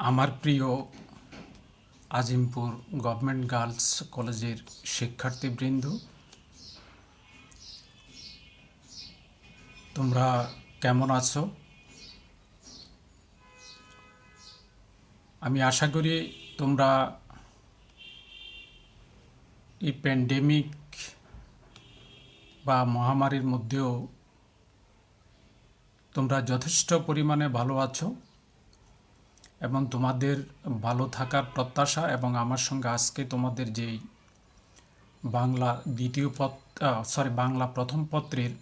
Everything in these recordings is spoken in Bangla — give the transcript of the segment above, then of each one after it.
আমার প্রিয় আজিমপুর গভর্নমেন্ট গার্লস কলেজের শিক্ষার্থীবৃন্দ, তোমরা কেমন আছো? আমি আশা করি তোমরা এই প্যান্ডেমিক বা মহামারীর মধ্যেও তোমরা যথেষ্ট পরিমাণে ভালো আছো এবং তোমাদের ভালো থাকার প্রত্যাশা এবং আমার সঙ্গে আজকে তোমাদের যেই বাংলা বাংলা প্রথম পত্রের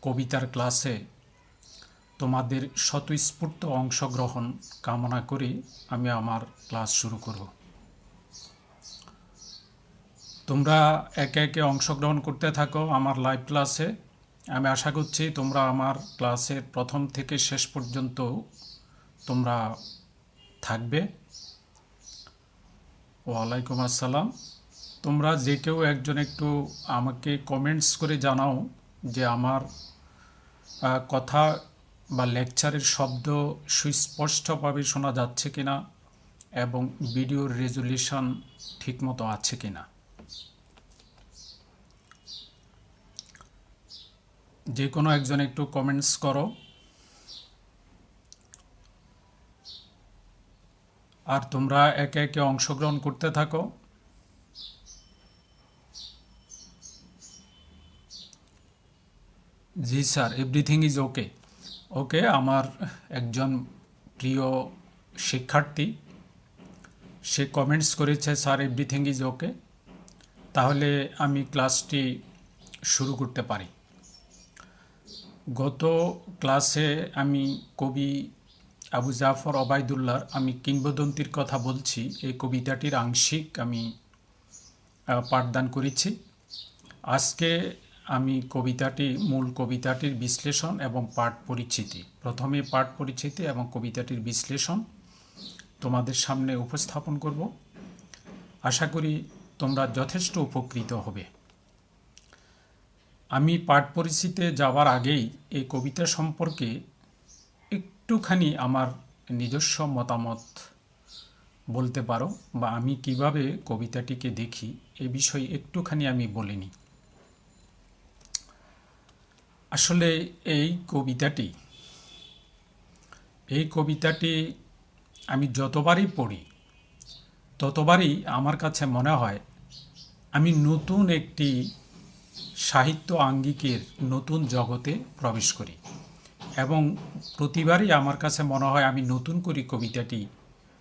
কবিতার ক্লাসে তোমাদের স্বতঃস্ফূর্ত অংশগ্রহণ কামনা করে আমি আমার ক্লাস শুরু করব। তোমরা একে একে অংশগ্রহণ করতে থাকো আমার লাইভ ক্লাসে। আমি আশা করছি তোমরা আমার ক্লাসের প্রথম থেকে শেষ পর্যন্ত তোমরা থাকবে। ওয়ালাইকুম আসসালাম। তোমরা যে কেউ একজন একটু আমাকে কমেন্টস করে জানাও যে আমার কথা বা লেকচারের শব্দ সুস্পষ্টভাবে শোনা যাচ্ছে কিনা এবং ভিডিওর রেজুলেশন ঠিকমতো আছে কিনা। যে কোনো একজন একটু কমেন্টস করো। আর তোমরা একে একে অংশগ্রহণ করতে থাকো। জি স্যার, এভরিথিং ইজ ওকে। ওকে, আমার একজন প্রিয় শিক্ষার্থী সে কমেন্টস করেছে স্যার এভরিথিং ইজ ওকে। তাহলে আমি ক্লাসটি শুরু করতে পারি। গত ক্লাসে আমি কবি আবু জাফর ওবায়দুল্লাহর আমি কিংবদন্তির কথা বলছি, এই কবিতাটির আংশিক আমি পাঠদান করেছি। আজকে আমি মূল কবিতাটির বিশ্লেষণ এবং পাঠ পরিচিতি, প্রথমে পাঠ পরিচিতি এবং কবিতাটির বিশ্লেষণ তোমাদের সামনে উপস্থাপন করব। আশা করি তোমরা যথেষ্ট উপকৃত হবে। আমি পাঠ পরিচিতিতে যাওয়ার আগেই এই কবিতা সম্পর্কে একটুখানি আমার নিজস্ব মতামত বলতে পারো, বা আমি কিভাবে কবিতাটিকে দেখি এ বিষয়ে একটুখানি আমি বলে নিই। আসলে এই কবিতাটি আমি যতবারই পড়ি ততবারই আমার কাছে মনে হয় আমি নতুন একটি সাহিত্য আঙ্গিকের নতুন জগতে প্রবেশ করি, এবং প্রতিবারই আমার কাছে মনে হয় আমি নতুন করে কবিতাটি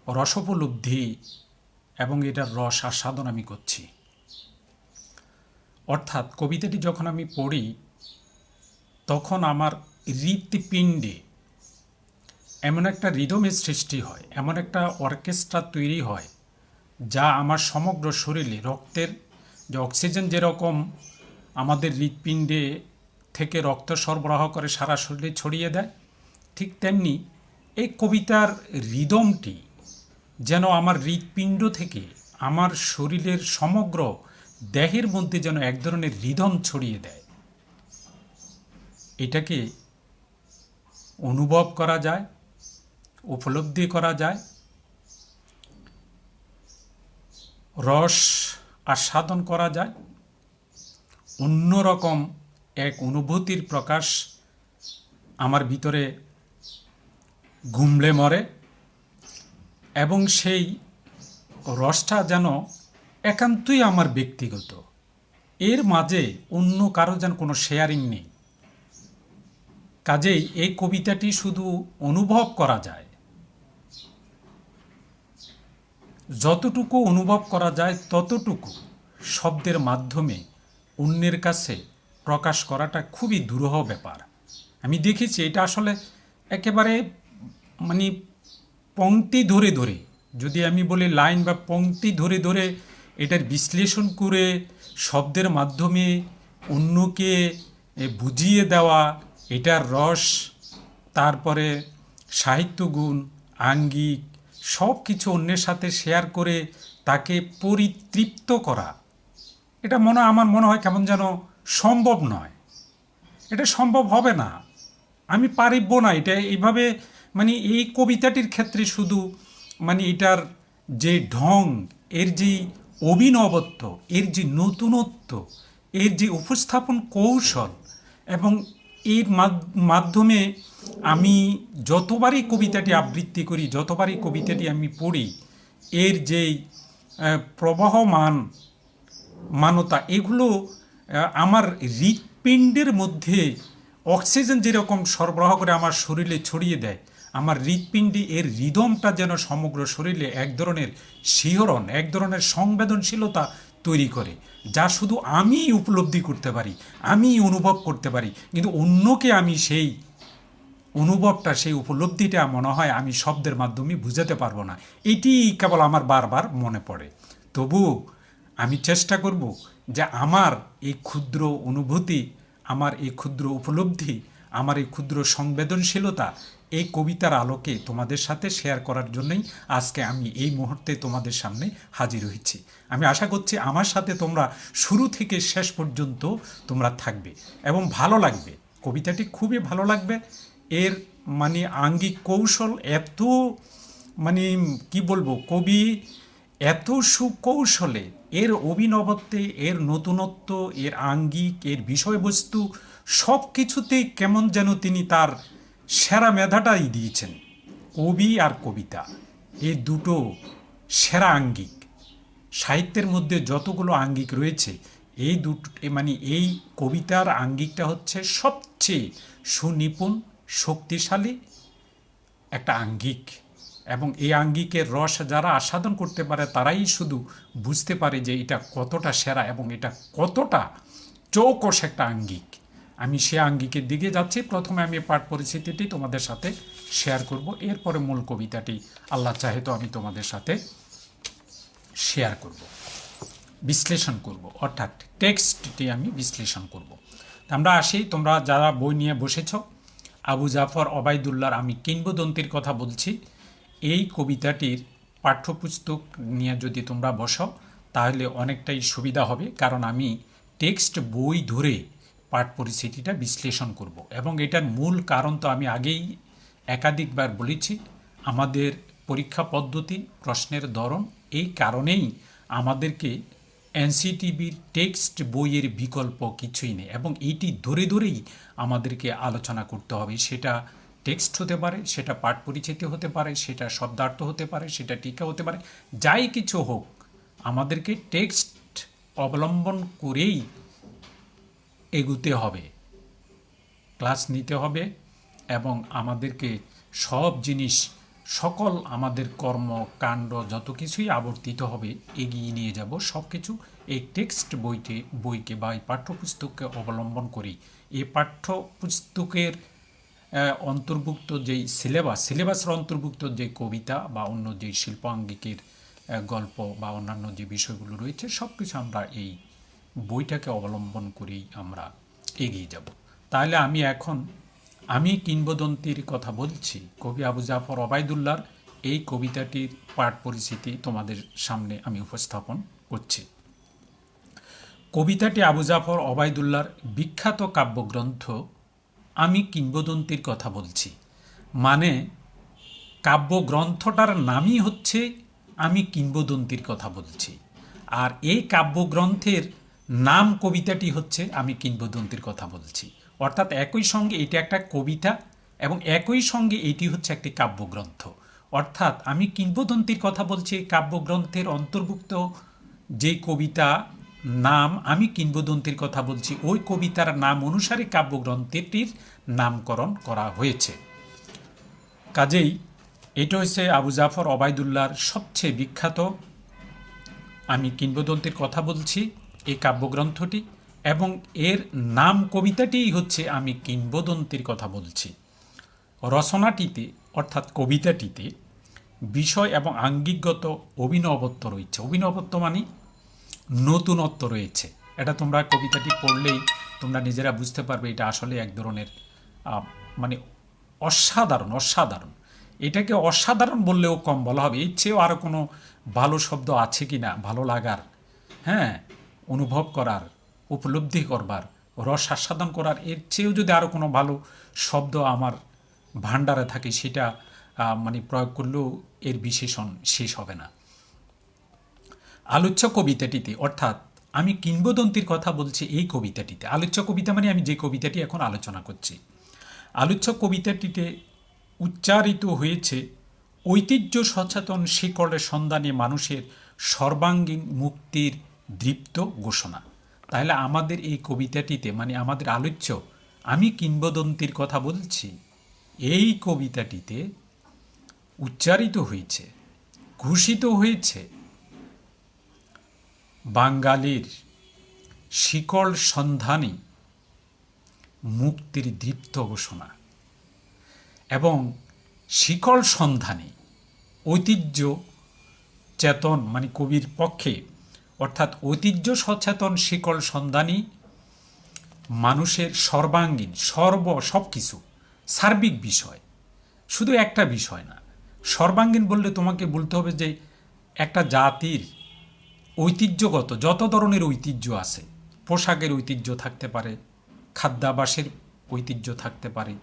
রসোপলব্ধি এবং এটার রস আস্বাদন আমি করছি। অর্থাৎ কবিতাটি যখন আমি পড়ি তখন আমার হৃৎপিণ্ডে এমন একটা রিদমের সৃষ্টি হয়, এমন একটা অর্কেস্ট্রা তৈরি হয় যা আমার সমগ্র শরীরে রক্তের যে অক্সিজেন যেরকম আমাদের হৃৎপিণ্ডে থেকে রক্ত সরবরাহ করে সারা শরীরে ছড়িয়ে দেয়, ঠিক তেমনি এই কবিতার রিদমটি যেন আমার হৃৎপিণ্ড থেকে আমার শরীরের সমগ্র দেহের মধ্যে যেন এক ধরনের রিদম ছড়িয়ে দেয়। এটাকে অনুভব করা যায়, উপলব্ধি করা যায়, রস আস্বাদন করা যায়, অন্যরকম এক অনুভূতির প্রকাশ আমার ভিতরে ঘুমলে মরে, এবং সেই রসটা যেন একান্তই আমার ব্যক্তিগত, এর মাঝে অন্য কারো যেন কোনো শেয়ারিং নেই। কাজেই এই কবিতাটি শুধু অনুভব করা যায়, যতটুকু অনুভব করা যায় ততটুকু শব্দের মাধ্যমে অন্যের কাছে প্রকাশ করাটা খুবই দুরূহ ব্যাপার। আমি দেখেছি এটা আসলে একেবারে পংক্তি ধরে ধরে, যদি আমি বলি লাইন বা পংক্তি ধরে ধরে এটার বিশ্লেষণ করে শব্দের মাধ্যমে অন্যকে বুঝিয়ে দেওয়া, এটার রস, তারপরে সাহিত্যগুণ, আঙ্গিক সব কিছু অন্যের সাথে শেয়ার করে তাকে পরিতৃপ্ত করা, এটা আমার মনে হয় কেমন যেন সম্ভব নয়। এটা সম্ভব হবে না, আমি পারিব না এটা এইভাবে। এই কবিতাটির ক্ষেত্রে শুধু মানে এটার যে ঢং, এর যে অভিনবত্ব, এর যে নতুনত্ব, এর যে উপস্থাপন কৌশল, এবং এর মাধ্যমে আমি যতবারই কবিতাটি আবৃত্তি করি, যতবারই কবিতাটি আমি পড়ি, এর যেই প্রবাহমান মানতা, এগুলো আমার হৃৎপিণ্ডের মধ্যে অক্সিজেন যেরকম সরবরাহ করে আমার শরীরে ছড়িয়ে দেয়, আমার হৃৎপিণ্ডে এর রিদমটা যেন সমগ্র শরীরে এক ধরনের শিহরণ, এক ধরনের সংবেদনশীলতা তৈরি করে, যা শুধু আমি উপলব্ধি করতে পারি, আমি অনুভব করতে পারি, কিন্তু অন্যকে আমি সেই অনুভবটা, সেই উপলব্ধিটা মনে হয় আমি শব্দের মাধ্যমে বুঝাতে পারবো না। এটি কেবল আমার বারবার মনে পড়ে। তবু আমি চেষ্টা করব যে আমার এই ক্ষুদ্র অনুভূতি, আমার এই ক্ষুদ্র উপলব্ধি, আমার এই ক্ষুদ্র সংবেদনশীলতা এই কবিতার আলোকে তোমাদের সাথে শেয়ার করার জন্যই আজকে আমি এই মুহূর্তে তোমাদের সামনে হাজির হয়েছি। আমি আশা করছি আমার সাথে তোমরা শুরু থেকে শেষ পর্যন্ত তোমরা থাকবে এবং ভালো লাগবে। কবিতাটি খুবই ভালো লাগবে। এর মানে আঙ্গিক কৌশল এত, মানে কি বলবো, কবি এত সুকৌশলে এর অভিনবত্বে, এর নতুনত্ব, এর আঙ্গিক, এর বিষয়বস্তু সব কিছুতেই কেমন যেন তিনি তার সেরা মেধাটাই দিয়েছেন। কবি আর কবিতা এই দুটো সেরা আঙ্গিক। সাহিত্যের মধ্যে যতগুলো আঙ্গিক রয়েছে, এই দুটো মানে এই কবিতার আঙ্গিকটা হচ্ছে সবচেয়ে সুনিপুণ, শক্তিশালী একটা আঙ্গিক। এবং এই আঙ্গিকের রস যারা আস্বাদন করতে পারে তারাই শুধু বুঝতে পারে যে এটা কতটা সেরা এবং এটা কতটা চৌকস একটা আঙ্গিক। আমি সে আঙ্গিকের দিকে যাচ্ছি। প্রথমে আমি পাঠ পরিস্থিতিটি তোমাদের সাথে শেয়ার করব, এরপরে মূল কবিতাটি আল্লাহ চাহে তো আমি তোমাদের সাথে শেয়ার করব, বিশ্লেষণ করব, অর্থাৎ টেক্সটটি আমি বিশ্লেষণ করব। আমরা আসি, তোমরা যারা বই নিয়ে বসেছ, আবু জাফর ওবায়দুল্লাহর আমি কিংবদন্তির কথা বলছি। এই কবিতাটির পাঠ্যপুস্তক নিয়ে যদি তোমরা বসো তাহলে অনেকটাই সুবিধা হবে, কারণ আমি টেক্সট বই ধরে পাঠ পরিস্থিতিটা বিশ্লেষণ করব। এবং এটার মূল কারণ তো আমি আগেই একাধিকবার বলেছি, আমাদের পরীক্ষা পদ্ধতি, প্রশ্নের ধরন, এই কারণেই আমাদেরকে এনসিটিবির টেক্সট বইয়ের বিকল্প কিছুই নেই, এবং এইটি ধরে ধরেই আমাদেরকে আলোচনা করতে হবে। সেটা টেক্সট হতে পারে, সেটা পাঠ পরিচিতি হতে পারে, সেটা শব্দার্থ হতে পারে, সেটা টিকা হতে পারে, যাই কিছু হোক আমাদেরকে টেক্সট অবলম্বন করেই এগুতে হবে, ক্লাস নিতে হবে, এবং আমাদেরকে সব জিনিস, সকল আমাদের কর্মকাণ্ড যত কিছুই আবর্তিত হবে, এগিয়ে নিয়ে যাব সব কিছু এই টেক্সট বইকে বা এই পাঠ্যপুস্তককে অবলম্বন করি। এই পাঠ্যপুস্তকের অন্তর্ভুক্ত যেই সিলেবাসের অন্তর্ভুক্ত যে কবিতা বা অন্য যে শিল্পাঙ্গিকের গল্প বা অন্যান্য যে বিষয়গুলো রয়েছে, সব কিছু আমরা এই বইটাকে অবলম্বন করেই আমরা এগিয়ে যাব। তাহলে আমি কিংবদন্তির কথা বলছি, কবি আবু জাফর ওবায়দুল্লাহর এই কবিতাটির পাঠ পরিস্থিতি তোমাদের সামনে আমি উপস্থাপন করছি। কবিতাটি আবু জাফর ওবায়দুল্লাহর বিখ্যাত কাব্যগ্রন্থ আমি কিংবদন্তির কথা বলছি। মানে কাব্যগ্রন্থটার নামই হচ্ছে আমি কিংবদন্তির কথা বলছি, আর এই কাব্যগ্রন্থের নাম কবিতাটি হচ্ছে আমি কিংবদন্তির কথা বলছি। অর্থাৎ একই সঙ্গে এটি একটা কবিতা এবং একই সঙ্গে এটি হচ্ছে একটি কাব্যগ্রন্থ। অর্থাৎ আমি কিংবদন্তির কথা বলছি, এই কাব্যগ্রন্থের অন্তর্ভুক্ত যে কবিতা নাম আমি কিংবদন্তির কথা বলছি, ওই কবিতার নাম অনুসারে কাব্যগ্রন্থটির নামকরণ করা হয়েছে। কাজেই এটা হচ্ছে আবু জাফর ওবায়দুল্লাহর সবচেয়ে বিখ্যাত আমি কিংবদন্তির কথা বলছি এই কাব্যগ্রন্থটি, এবং এর নাম কবিতাটিই হচ্ছে আমি কিংবদন্তির কথা বলছি। রচনাটিতে অর্থাৎ কবিতাটিতে বিষয় এবং আঙ্গিকগত অভিনবত্ব রয়েছে। অভিনবত্ব মানে নতুনত্ব রয়েছে। এটা তোমরা কবিতাটি পড়লেই তোমরা নিজেরা বুঝতে পারবে এটা আসলে এক ধরনের মানে অসাধারণ। এটাকে অসাধারণ বললেও কম বলা হবে, এর চেয়েও আরও কোনো ভালো শব্দ আছে কি না ভালো লাগার, হ্যাঁ, অনুভব করার, উপলব্ধি করবার, রস আস্বাদন করার, এর চেয়েও যদি আরও কোনো ভালো শব্দ আমার ভাণ্ডারে থাকে সেটা মানে প্রয়োগ করলেও এর বিশেষণ শেষ হবে না। আলোচ্য কবিতাটিতে, অর্থাৎ আমি কিংবদন্তির কথা বলছি এই কবিতাটিতে, আলোচ্য কবিতা মানে আমি যে কবিতাটি এখন আলোচনা করছি, আলোচ্য কবিতাটিতে উচ্চারিত হয়েছে ঐতিহ্য সচেতন শিকড়ের সন্ধানে মানুষের সর্বাঙ্গীন মুক্তির দৃপ্ত ঘোষণা। তাহলে আমাদের এই কবিতাটিতে, মানে আমাদের আলোচ্য আমি কিংবদন্তির কথা বলছি, এই কবিতাটিতে উচ্চারিত হয়েছে, ঘোষিত হয়েছে বাঙালির শিকড় সন্ধানী মুক্তির দৃপ্ত ঘোষণা। এবং শিকড় সন্ধানী ঐতিহ্য চেতন, মানে কবির পক্ষে, অর্থাৎ ঐতিহ্য সচেতন শিকড় সন্ধানী মানুষের সর্বাঙ্গীন সব কিছু সার্বিক বিষয়, শুধু একটা বিষয় না। সর্বাঙ্গীন বললে তোমাকে বলতে হবে যে একটা জাতির ঐতিহ্যগত যত ধরনের ঐতিহ্য আছে, পোশাকের ঐতিহ্য থাকতে পারে, খাদ্যাভ্যাসের ঐতিহ্য থাকতে পারে,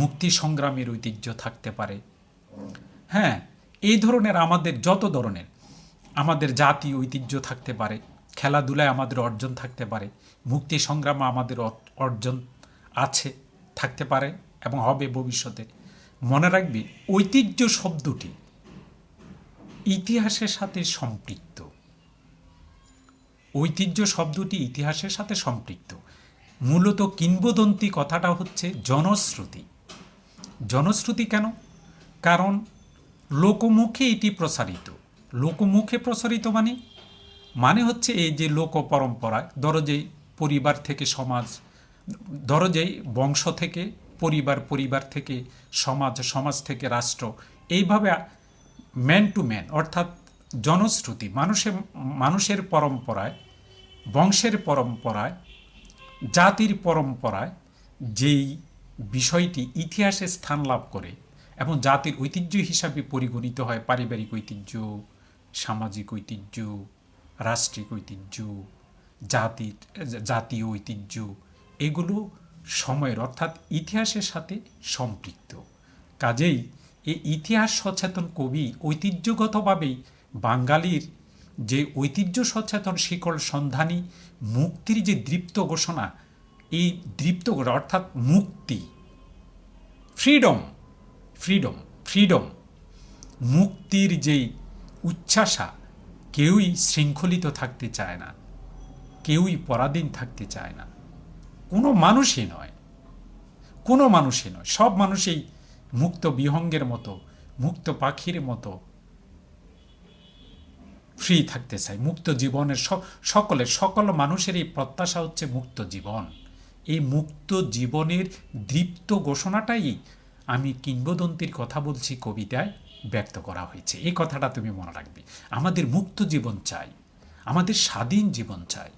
মুক্তি সংগ্রামের ঐতিহ্য থাকতে পারে, হ্যাঁ, এই ধরনের আমাদের যত ধরনের আমাদের জাতীয় ঐতিহ্য থাকতে পারে, খেলাধুলায় আমাদের অর্জন থাকতে পারে, মুক্তি সংগ্রামে আমাদের অর্জন আছে, থাকতে পারে এবং হবে ভবিষ্যতে। মনে রাখবি ঐতিহ্য শব্দটি ইতিহাসের সাথে সম্পৃক্ত। ঐতিহ্য শব্দটি ইতিহাসের সাথে সম্পৃক্ত। মূলত কিংবদন্তি কথাটা হচ্ছে জনশ্রুতি। জনশ্রুতি কেন? কারণ লোকমুখে এটি প্রসারিত। লোকমুখে প্রসারিত মানে হচ্ছে এই যে লোক পরম্পরায়, ধরো যে পরিবার থেকে সমাজ, ধরো যে বংশ থেকে পরিবার, পরিবার থেকে সমাজ, সমাজ থেকে রাষ্ট্র, এইভাবে ম্যান টু ম্যান, অর্থাৎ জনশ্রুতি, মানুষের পরম্পরায়, বংশের পরম্পরায়, জাতির পরম্পরায় যেই বিষয়টি ইতিহাসে স্থান লাভ করে এবং জাতির ঐতিহ্য হিসাবে পরিগণিত হয়, পারিবারিক ঐতিহ্য, সামাজিক ঐতিহ্য, রাষ্ট্রিক ঐতিহ্য, জাতীয় ঐতিহ্য, এগুলো সময়ের অর্থাৎ ইতিহাসের সাথে সম্পৃক্ত। কাজেই এই ইতিহাস সচেতন কবি ঐতিহ্যগতভাবেই বাঙালির যে ঐতিহ্য সচেতন শিকড় সন্ধানী মুক্তির যে দৃপ্ত ঘোষণা, এই দৃপ্ত অর্থাৎ মুক্তি, ফ্রিডম, ফ্রিডম, ফ্রিডম, মুক্তির যেই উচ্ছ্বাসা, কেউই শৃঙ্খলিত থাকতে চায় না, কেউই পরাধীন থাকতে চায় না, কোনো মানুষই নয়, কোনো মানুষই নয়, সব মানুষই মুক্ত বিহঙ্গের মতো, মুক্ত পাখির মতো ফ্রি থাকতে চায়, মুক্ত জীবনের সকল মানুষেরই প্রত্যাশা হচ্ছে মুক্ত জীবন। এই মুক্ত জীবনের দৃপ্ত ঘোষণাটাই আমি কিংবদন্তির কথা বলছি কবিতায় ব্যক্ত করা হয়েছে। এই কথাটা তুমি মনে রাখবে। আমাদের মুক্ত জীবন চাই, আমাদের স্বাধীন জীবন চাই,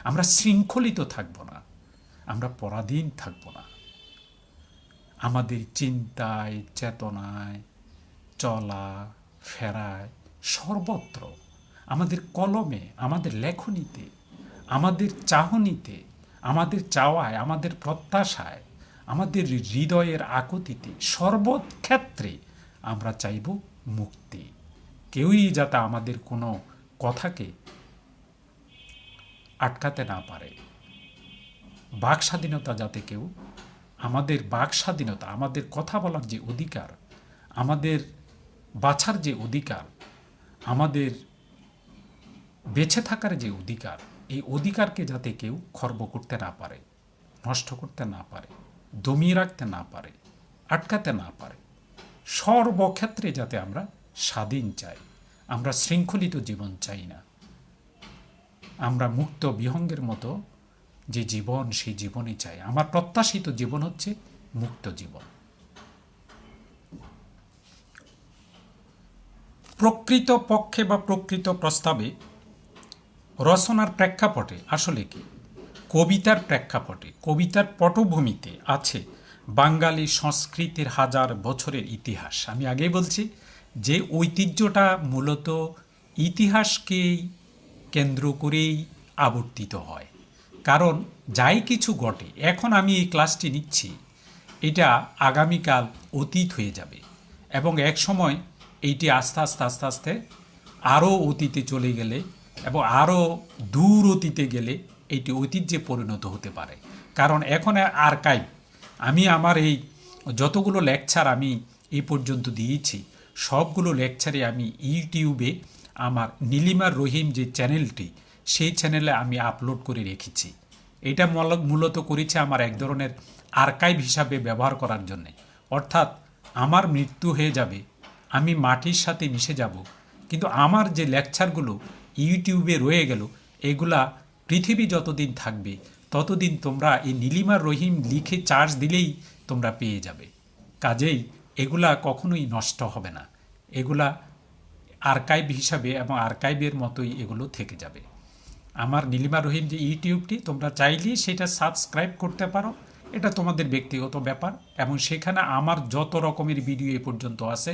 আমরা শৃঙ্খলিত থাকব না, আমরা পরাধীন থাকব না। আমাদের চিন্তায়, চেতনায়, চলা ফেরায়, সর্বত্র, আমাদের কলমে, আমাদের লেখনীতে, আমাদের চাহনিতে, আমাদের চাওয়ায়, আমাদের প্রত্যাশায়, আমাদের হৃদয়ের আকুতিতে, সর্বক্ষেত্রে আমরা চাইব মুক্তি। কেউই যাতে আমাদের কোনো কথাকে আটকাতে না পারে। বাক স্বাধীনতা যাতে কেউ, আমাদের বাক স্বাধীনতা, আমাদের কথা বলার যে অধিকার, আমাদের বাছার যে অধিকার, আমাদের বেঁচে থাকার যে অধিকার, এই অধিকারকে যাতে কেউ খর্ব করতে না পারে, নষ্ট করতে না পারে, দমিয়ে রাখতে না পারে, আটকাতে না পারে। সর্বক্ষেত্রে যাতে আমরা স্বাধীন চাই, আমরা শৃঙ্খলিত জীবন চাই না, আমরা মুক্ত বিহঙ্গের মতো যে জীবন, সেই জীবনই চাই। আমার প্রত্যাশিত জীবন হচ্ছে মুক্ত জীবন। প্রকৃত পক্ষে বা প্রকৃত প্রস্তাবে রচনার প্রেক্ষাপটে আসলে কি, কবিতার প্রেক্ষাপটে, কবিতার পটভূমিতে আছে বাঙালি সংস্কৃতির হাজার বছরের ইতিহাস। আমি আগেই বলছি যে ঐতিহ্যটা মূলত ইতিহাসকেই কেন্দ্র করেই আবর্তিত হয়। কারণ যাই কিছু ঘটে, এখন আমি এই ক্লাসটি নিচ্ছি, এটা আগামীকাল অতীত হয়ে যাবে এবং এক সময় এইটি আস্তে আস্তে আস্তে আস্তে আরও অতীতে চলে গেলে এবং আরও দূর অতীতে গেলে এইটি ঐতিহ্যে পরিণত হতে পারে। কারণ এখন আর্কাইভ, আমি আমার এই যতগুলো লেকচার আমি এই পর্যন্ত দিয়েছি সবগুলো লেকচারে আমি ইউটিউবে আমার নীলিমার রহিম যে চ্যানেলটি, সেই চ্যানেলে আমি আপলোড করে রেখেছি। এটা মূলত করেছে আমার এক ধরনের আর্কাইভ হিসাবে ব্যবহার করার জন্যে। অর্থাৎ আমার মৃত্যু হয়ে যাবে, আমি মাটির সাথে মিশে যাব, কিন্তু আমার যে লেকচারগুলো ইউটিউবে রয়ে গেল, এগুলা পৃথিবী যতদিন থাকবে ততদিন তোমরা এই নীলিমার রহিম লিখে চার্জ দিলেই তোমরা পেয়ে যাবে। কাজেই এগুলা কখনোই নষ্ট হবে না, এগুলা আর্কাইভ হিসাবে এবং আর্কাইভের মতোই এগুলো থেকে যাবে। আমার নীলিমা রহিম যে ইউটিউবটি, তোমরা চাইলেই সেটা সাবস্ক্রাইব করতে পারো, এটা তোমাদের ব্যক্তিগত ব্যাপার। এবং সেখানে আমার যত রকমের ভিডিও এ পর্যন্ত আছে,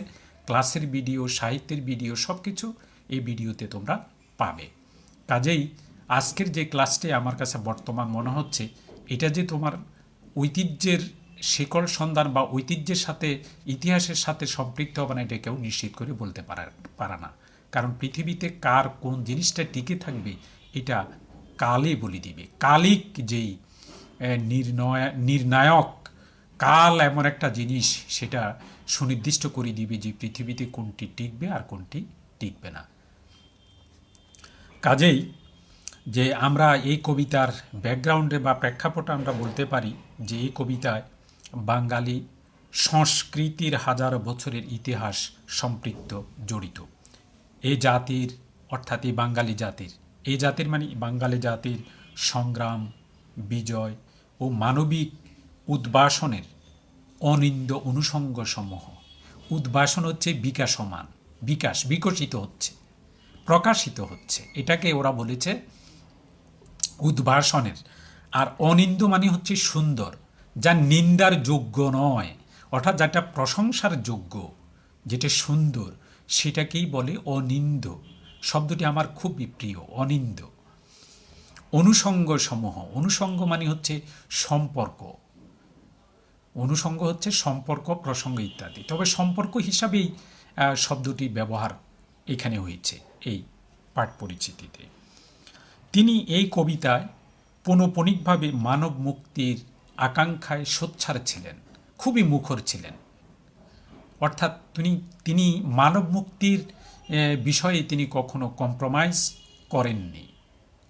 ক্লাসের ভিডিও, সাহিত্যের ভিডিও, সব কিছু এই ভিডিওতে তোমরা পাবে। কাজেই আজকের যে ক্লাসটি আমার কাছে বর্তমান মনে হচ্ছে, এটা যে তোমার ঐতিহ্যের শিকড় সন্ধান বা ঐতিহ্যের সাথে, ইতিহাসের সাথে সম্পৃক্ত হবে না, এটা কেউ নিশ্চিত করে বলতে পারে না। কারণ পৃথিবীতে কার কোন জিনিসটা টিকে থাকবে এটা কালই বলে দিবে। কালিক যেই নির্ণায়ক, কাল এমন একটা জিনিস, সেটা সুনির্দিষ্ট করে দিবে যে পৃথিবীতে কোনটি টিকবে আর কোনটি টিকবে না। কাজেই যে আমরা এই কবিতার ব্যাকগ্রাউন্ডে বা প্রেক্ষাপটে আমরা বলতে পারি যে এই কবিতায় বাঙালি সংস্কৃতির হাজার বছরের ইতিহাস সম্পৃক্ত, জড়িত। এই জাতির, অর্থাৎ এই বাঙালি জাতির, এই জাতির মানে বাঙালি জাতির সংগ্রাম, বিজয় ও মানবিক উদ্বাসনের অনিন্দ অনুষঙ্গ সমূহ। উদ্বাসন হচ্ছে বিকাশমান, বিকশিত হচ্ছে, প্রকাশিত হচ্ছে, এটাকে ওরা বলেছে উদ্ভাসনের। আর অনিন্দ মানে হচ্ছে সুন্দর, যা নিন্দার যোগ্য নয়, অর্থাৎ যেটা প্রশংসার যোগ্য, যেটা সুন্দর, সেটাকেই বলে অনিন্দ। শব্দটি আমার খুবই প্রিয়, অনিন্দ। অনুষঙ্গ সমূহ, অনুষঙ্গ মানে হচ্ছে সম্পর্ক, অনুষঙ্গ হচ্ছে সম্পর্ক, প্রসঙ্গ ইত্যাদি। তবে সম্পর্ক হিসাবেই শব্দটি ব্যবহার এখানে হয়েছে এই পাঠ পরিচিতিতে। তিনি এই কবিতায় পৌনঃপুনিকভাবে মানব মুক্তির আকাঙ্ক্ষায় সোচ্চার ছিলেন, খুবই মুখর ছিলেন। অর্থাৎ তিনি মানব মুক্তির বিষয়ে তিনি কখনো কম্প্রোমাইজ করেননি,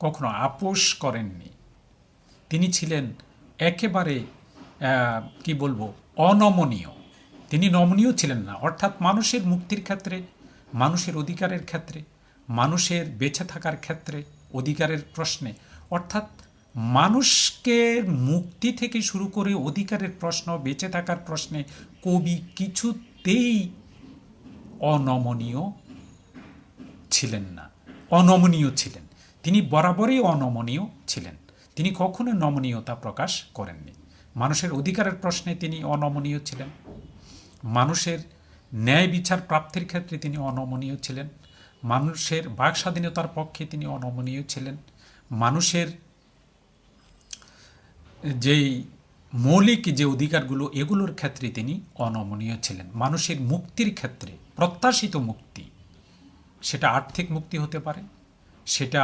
কখনো আপোষ করেননি। তিনি ছিলেন একেবারে কি বলবো, অনমনীয়। তিনি নমনীয় ছিলেন না। অর্থাৎ মানুষের মুক্তির ক্ষেত্রে, মানুষের অধিকারের ক্ষেত্রে, মানুষের বেঁচে থাকার ক্ষেত্রে, অধিকারের প্রশ্নে, অর্থাৎ মানুষকে মুক্তি থেকে শুরু করে অধিকারের প্রশ্ন, বেঁচে থাকার প্রশ্নে কবি কিছুতেই অনমনীয় ছিলেন না, অনমনীয় ছিলেন। তিনি বরাবরই অনমনীয় ছিলেন, তিনি কখনো নমনীয়তা প্রকাশ করেননি। মানুষের অধিকারের প্রশ্নে তিনি অনমনীয় ছিলেন, মানুষের ন্যায় বিচার প্রাপ্তির ক্ষেত্রে তিনি অনমনীয় ছিলেন, মানুষের বাক স্বাধীনতার পক্ষে তিনি অনমনীয় ছিলেন, মানুষের যেই মৌলিক যে অধিকারগুলো, এগুলোর ক্ষেত্রে তিনি অনমনীয় ছিলেন। মানুষের মুক্তির ক্ষেত্রে, প্রত্যাশিত মুক্তি, সেটা আর্থিক মুক্তি হতে পারে, সেটা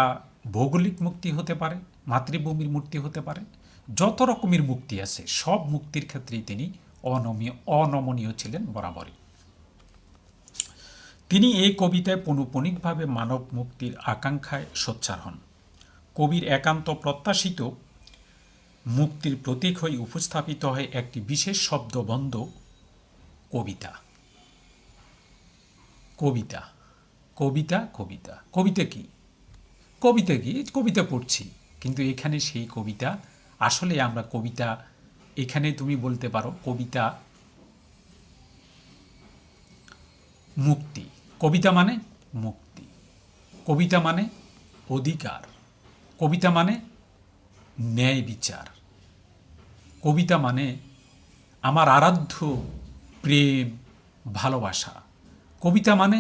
ভৌগোলিক মুক্তি হতে পারে, মাতৃভূমির মুক্তি হতে পারে, যত রকমের মুক্তি আছে সব মুক্তির ক্ষেত্রেই তিনি অনমনীয় ছিলেন বরাবরই। তিনি এই কবিতায় পৌনঃপুনিকভাবে মানব মুক্তির আকাঙ্ক্ষায় সোচ্চার হন। কবির একান্ত প্রত্যাশিত মুক্তির প্রতীক হয়ে উপস্থাপিত হয় একটি বিশেষ শব্দবন্ধ কবিতা। কবিতা কবিতা কবিতা কবিতা কি? কবিতা কি? কবিতা পড়ছি, কিন্তু এখানে সেই কবিতা, আসলে আমরা কবিতা, এখানে তুমি বলতে পারো কবিতা মুক্তি। কবিতা মানে মুক্তি, কবিতা মানে অধিকার, কবিতা মানে ন্যায় বিচার, কবিতা মানে আমার আরাধ্য প্রেম, ভালোবাসা, কবিতা মানে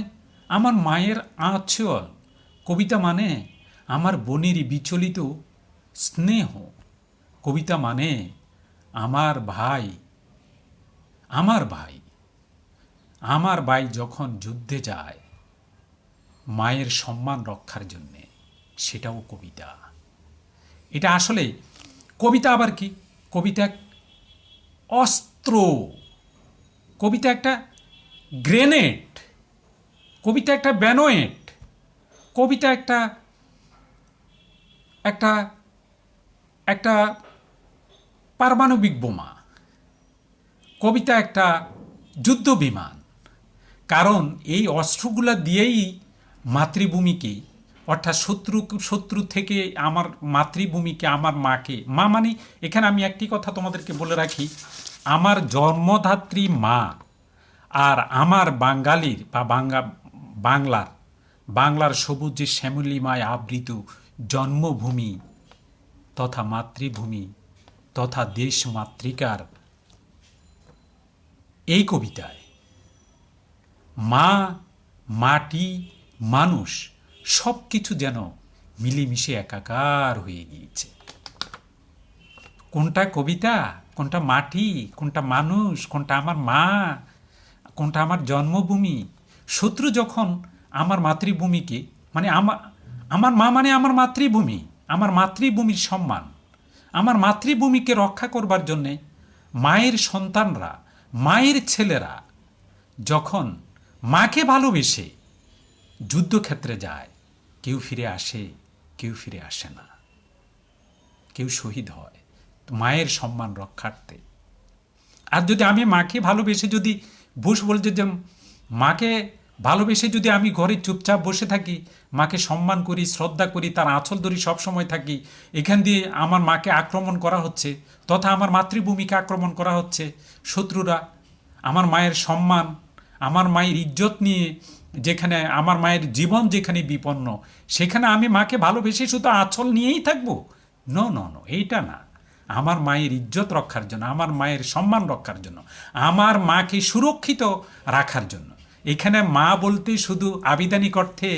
আমার মায়ের আঁচল, কবিতা মানে আমার বোনের বিচলিত স্নেহ, কবিতা মানে আমার ভাই, আমার ভাই যখন যুদ্ধে যায় মায়ের সম্মান রক্ষার জন্যে, সেটাও কবিতা। এটা আসলে কবিতা আবার কি? কবিতা এক অস্ত্র, কবিতা একটা গ্রেনেড, কবিতা একটা ব্যানোয়েট, কবিতা একটা একটা একটা পারমাণবিক বোমা, কবিতা একটা যুদ্ধ বিমান। কারণ এই অস্ত্রগুলো দিয়েই মাতৃভূমিকে, অর্থাৎ শত্রু থেকে আমার মাতৃভূমিকে, আমার মাকে, মা মানে এখানে আমি একটি কথা তোমাদেরকে বলে রাখি, আমার জন্মধাত্রী মা আর আমার বাঙালির বা বাংলার সবুজে শ্যামলিমায় আবৃত জন্মভূমি তথা মাতৃভূমি তথা দেশ মাতৃকার এই কবিতায় মা, মাটি, মানুষ সব কিছু যেন মিলেমিশে একাকার হয়ে গিয়েছে। কোনটা কবিতা, কোনটা মাটি, কোনটা মানুষ, কোনটা আমার মা, কোনটা আমার জন্মভূমি। শত্রু যখন আমার মাতৃভূমিকে, মানে আমার মা মানে আমার মাতৃভূমি, আমার মাতৃভূমির সম্মান, আমার মাতৃভূমিকে রক্ষা করবার জন্যে মায়ের সন্তানরা, মায়ের ছেলেরা যখন মাকে ভালোবেসে যুদ্ধক্ষেত্রে যায়, কেউ ফিরে আসে, কেউ ফিরে আসে না, কেউ শহীদ হয় মায়ের সম্মান রক্ষার্থে। আর যদি আমি মাকে ভালোবেসে যদি বলছে যে মাকে ভালোবেসে যদি আমি ঘরে চুপচাপ বসে থাকি, মাকে সম্মান করি, শ্রদ্ধা করি, তার আঁচল ধরি সবসময় থাকি, এখান দিয়ে আমার মাকে আক্রমণ করা হচ্ছে, তথা আমার মাতৃভূমিকে আক্রমণ করা হচ্ছে শত্রুরা। আমার মায়ের সম্মান, আমার মায়ের ইজ্জত নিয়ে, যেখানে আমার মায়ের জীবন যেখানে বিপন্ন, সেখানে আমি মাকে ভালোবেসে শুধু আঁচল নিয়েই থাকবো? নো নো নো, এইটা না। আমার মায়ের ইজ্জত রক্ষার জন্য, আমার মায়ের সম্মান রক্ষার জন্য, আমার মাকে সুরক্ষিত রাখার জন্য। এখানে মা বলতে শুধু আবিধানিক অর্থে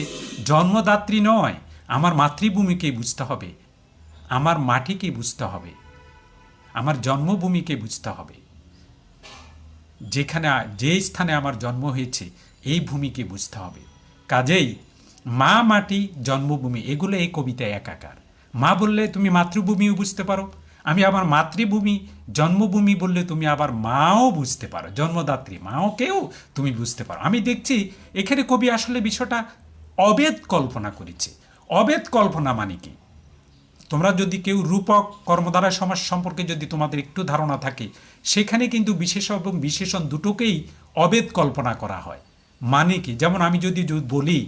জন্মদাত্রী নয়, আমার মাতৃভূমিকে বুঝতে হবে, আমার মাটিকে বুঝতে হবে, আমার জন্মভূমিকে বুঝতে হবে, যেখানে যে স্থানে আমার জন্ম হয়েছে এই ভূমিকে বুঝতে হবে। কাজেই মা, মাটি, জন্মভূমি এগুলো এই কবিতায় একাকার। মা বললে তুমি মাতৃভূমিও বুঝতে পারো, আমি আবার মাতৃভূমি জন্মভূমি বললে তুমি আবার মাও বুঝতে পারো, জন্মদাত্রী মাওকেও তুমি বুঝতে পারো। আমি দেখছি এখানে কবি আসলে বিষয়টা অবেদ কল্পনা করেছে। অবেদ কল্পনা মানে কি? তোমরা যদি কেউ রূপক কর্মধারা সমাস সম্পর্কে যদি তোমাদের একটু ধারণা থাকে, সেখানে কিন্তু বিশেষ এবং বিশেষণ দুটোকেই অবেদ কল্পনা করা হয়। মানে কি? যেমন আমি যদি বলি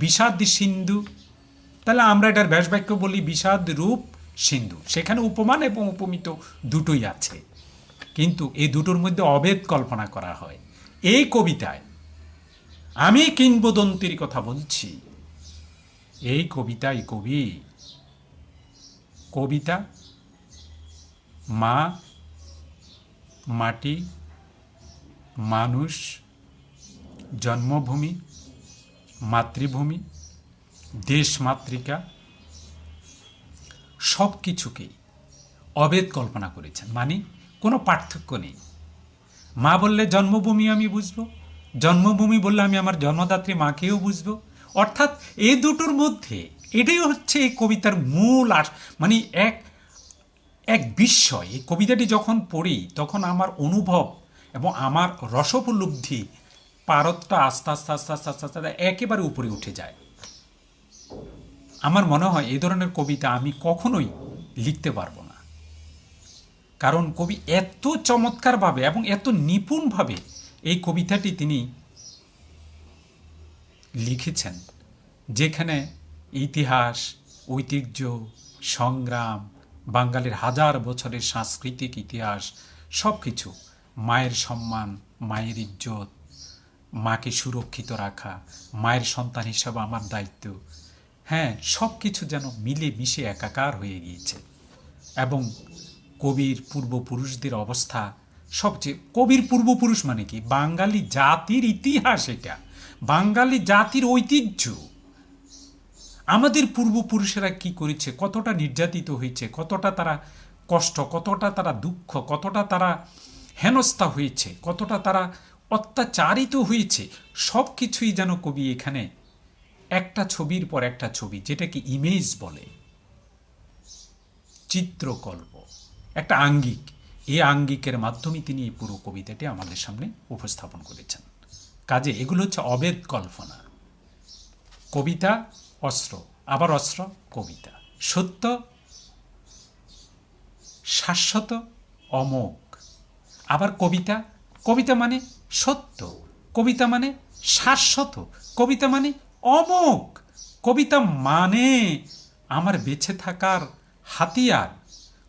বিষাদ সিন্ধু, তাহলে আমরা এটার ব্যাসবাক্য বলি বিষাদ রূপ সিন্ধু, সেখানে উপমান এবং উপমিত দুটোই আছে, কিন্তু এই দুটোর মধ্যে অবেদ কল্পনা করা হয়। এই কবিতায় আমি কিংবদন্তির কথা বলছি। এই কবিতায় কবিতা মা, মাটি, মানুষ, জন্মভূমি, মাতৃভূমি, দেশ মাতৃকা সব কিছুকেই অবেদ কল্পনা করেছেন। মানে কোনো পার্থক্য নেই। মা বললে জন্মভূমি আমি বুঝবো, জন্মভূমি বললে আমি আমার জন্মদাত্রী মাকেও বুঝবো। অর্থাৎ এই দুটোর মধ্যে এটাই হচ্ছে এই কবিতার মূল মানে এক বিস্ময়। এই কবিতাটি যখন পড়ি তখন আমার অনুভব এবং আমার রসোপলব্ধি পারতটা আস্তে আস্তে আস্তে আস্তে আস্তে আস্তে একেবারে উপরে উঠে যায়। আমার মনে হয় এই ধরনের কবিতা আমি কখনোই লিখতে পারবো না, কারণ কবি এত চমৎকারভাবে এবং এত নিপুণভাবে এই কবিতাটি তিনি লিখেছেন, যেখানে ইতিহাস, ঐতিহ্য, সংগ্রাম, বাঙালির হাজার বছরের সাংস্কৃতিক ইতিহাস সব কিছু, মায়ের সম্মান, মায়ের ইজ্জত, মাকে সুরক্ষিত রাখা, মায়ের সন্তান হিসাবে আমার দায়িত্ব, হ্যাঁ, সব কিছু যেন মিলে মিশে একাকার হয়ে গিয়েছে। এবং কবির পূর্বপুরুষদের অবস্থা সবচেয়ে, কবির পূর্বপুরুষ মানে কি? বাঙালি জাতির ইতিহাস, এটা বাঙালি জাতির ঐতিহ্য। আমাদের পূর্বপুরুষেরা কি করেছে, কতটা নির্যাতিত হয়েছে, কতটা তারা কষ্ট, কতটা তারা দুঃখ, কতটা তারা হেনস্থা হয়েছে, কতটা তারা অত্যাচারিত হয়েছে, সব কিছুই যেন কবি এখানে একটা ছবির পর একটা ছবি, যেটাকে ইমেজ বলে, চিত্রকল্প, একটা আঙ্গিক, এই আঙ্গিকের মাধ্যমে তিনি এই পুরো কবিতাটি আমাদের সামনে উপস্থাপন করেছেন। কাজে এগুলো হচ্ছে অবেদ কল্পনা। কবিতা অস্ত্র, আবার অস্ত্র কবিতা, সত্য, শাশ্বত, অমোঘ। আবার কবিতা, কবিতা মানে সত্য, কবিতা মানে শাশ্বত, কবিতা মানে অমোঘ, কবিতা মানে আমার বেঁচে থাকার হাতিয়ার,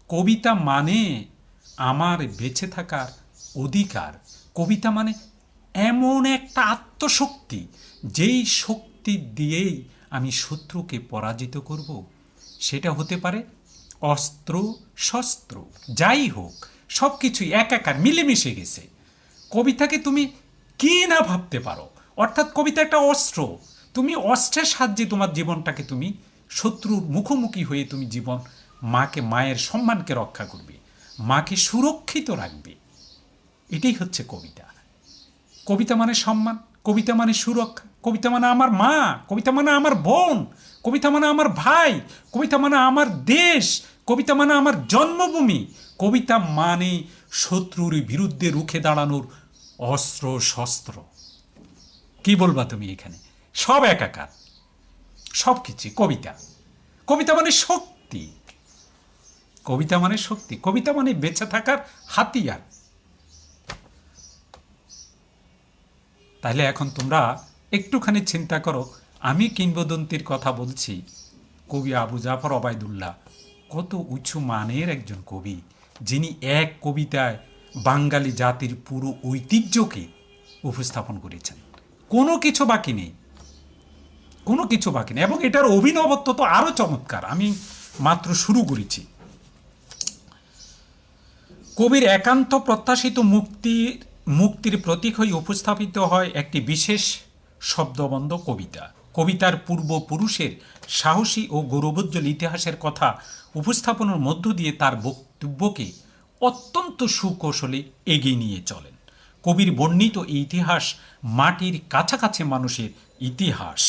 কবিতা মানে আমার বেঁচে থাকার অধিকার, কবিতা মানে এমন একটা আত্মশক্তি, যেই শক্তি দিয়েই আমি শত্রুকে পরাজিত করব। সেটা হতে পারে অস্ত্র শস্ত্র, যাই হোক, সব কিছুই একাকার মিলেমিশে গেছে। কবিতাকে তুমি কি না ভাবতে পারো, অর্থাৎ কবিতা একটা অস্ত্র। তুমি অস্ত্রের সাহায্যে তোমার জীবনটাকে তুমি শত্রুর মুখোমুখি হয়ে তুমি জীবন, মাকে, মায়ের সম্মানকে রক্ষা করবে, মাকে সুরক্ষিত রাখবে। এটাই হচ্ছে কবিতা। কবিতা মানে সম্মান, কবিতা মানে সুরক্ষা, কবিতা মানে আমার মা, কবিতা মানে আমার বোন, কবিতা মানে আমার ভাই, কবিতা মানে আমার দেশ, কবিতা মানে আমার জন্মভূমি, কবিতা মানে শত্রুর বিরুদ্ধে রুখে দাঁড়ানোর অস্ত্র শস্ত্র। কি বলবা তুমি এখানে? সব একাকার, সব কিছু কবিতা। কবিতা মানে শক্তি, কবিতা মানে শক্তি, কবিতা মানে বেঁচে থাকার হাতিয়ার। তাহলে এখন তোমরা একটুখানি চিন্তা করো, আমি কিংবদন্তির কথা বলছি, কবি আবু জাফর ওবায়দুল্লাহ কত উঁচু মানের একজন কবি, যিনি এক কবিতায় বাঙালি জাতির পুরো ঐতিহ্যকে উপস্থাপন করেছেন। কোনো কিছু বাকি নেই, কোনো কিছু বাকি নেই। এবং এটার অভিনবত্ব তো আরও চমৎকার। আমি মাত্র শুরু করেছি। কবির একান্ত প্রত্যাশিত মুক্তির প্রতীক হয়ে উপস্থাপিত হয় একটি বিশেষ শব্দবন্ধ কবিতা। কবিতার পূর্বপুরুষের সাহসী ও গৌরবোজ্জ্বল ইতিহাসের কথা উপস্থাপনের মধ্য দিয়ে তার বক্তব্যকে অত্যন্ত সুকৌশলে এগিয়ে নিয়ে চলেন। কবির বর্ণিত এই ইতিহাস মাটির কাছাকাছি মানুষের ইতিহাস,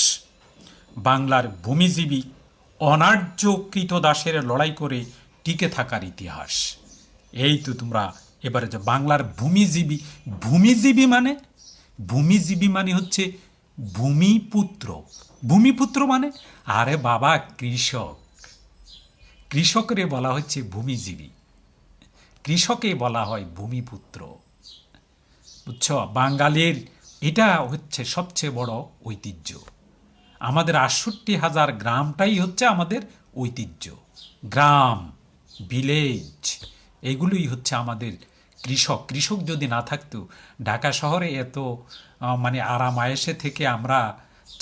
বাংলার ভূমিজীবী অনার্য কৃতদাসের লড়াই করে টিকে থাকার ইতিহাস। এই তো তোমরা এবারে যে বাংলার ভূমিজীবী, ভূমিজীবী মানে হচ্ছে ভূমিপুত্র। ভূমিপুত্র মানে আরে বাবা কৃষক, কৃষকরে বলা হচ্ছে ভূমিজীবী, কৃষকে বলা হয় ভূমিপুত্র। বুঝছ, বাঙালির এটা হচ্ছে সবচেয়ে বড় ঐতিহ্য। আমাদের ৬৮,০০০ গ্রামটাই হচ্ছে আমাদের ঐতিহ্য। গ্রাম, ভিলেজ, এগুলোই হচ্ছে আমাদের কৃষক। কৃষক যদি না থাকতো, ঢাকা শহরে এত মানে আরাম আয়েসে থেকে আমরা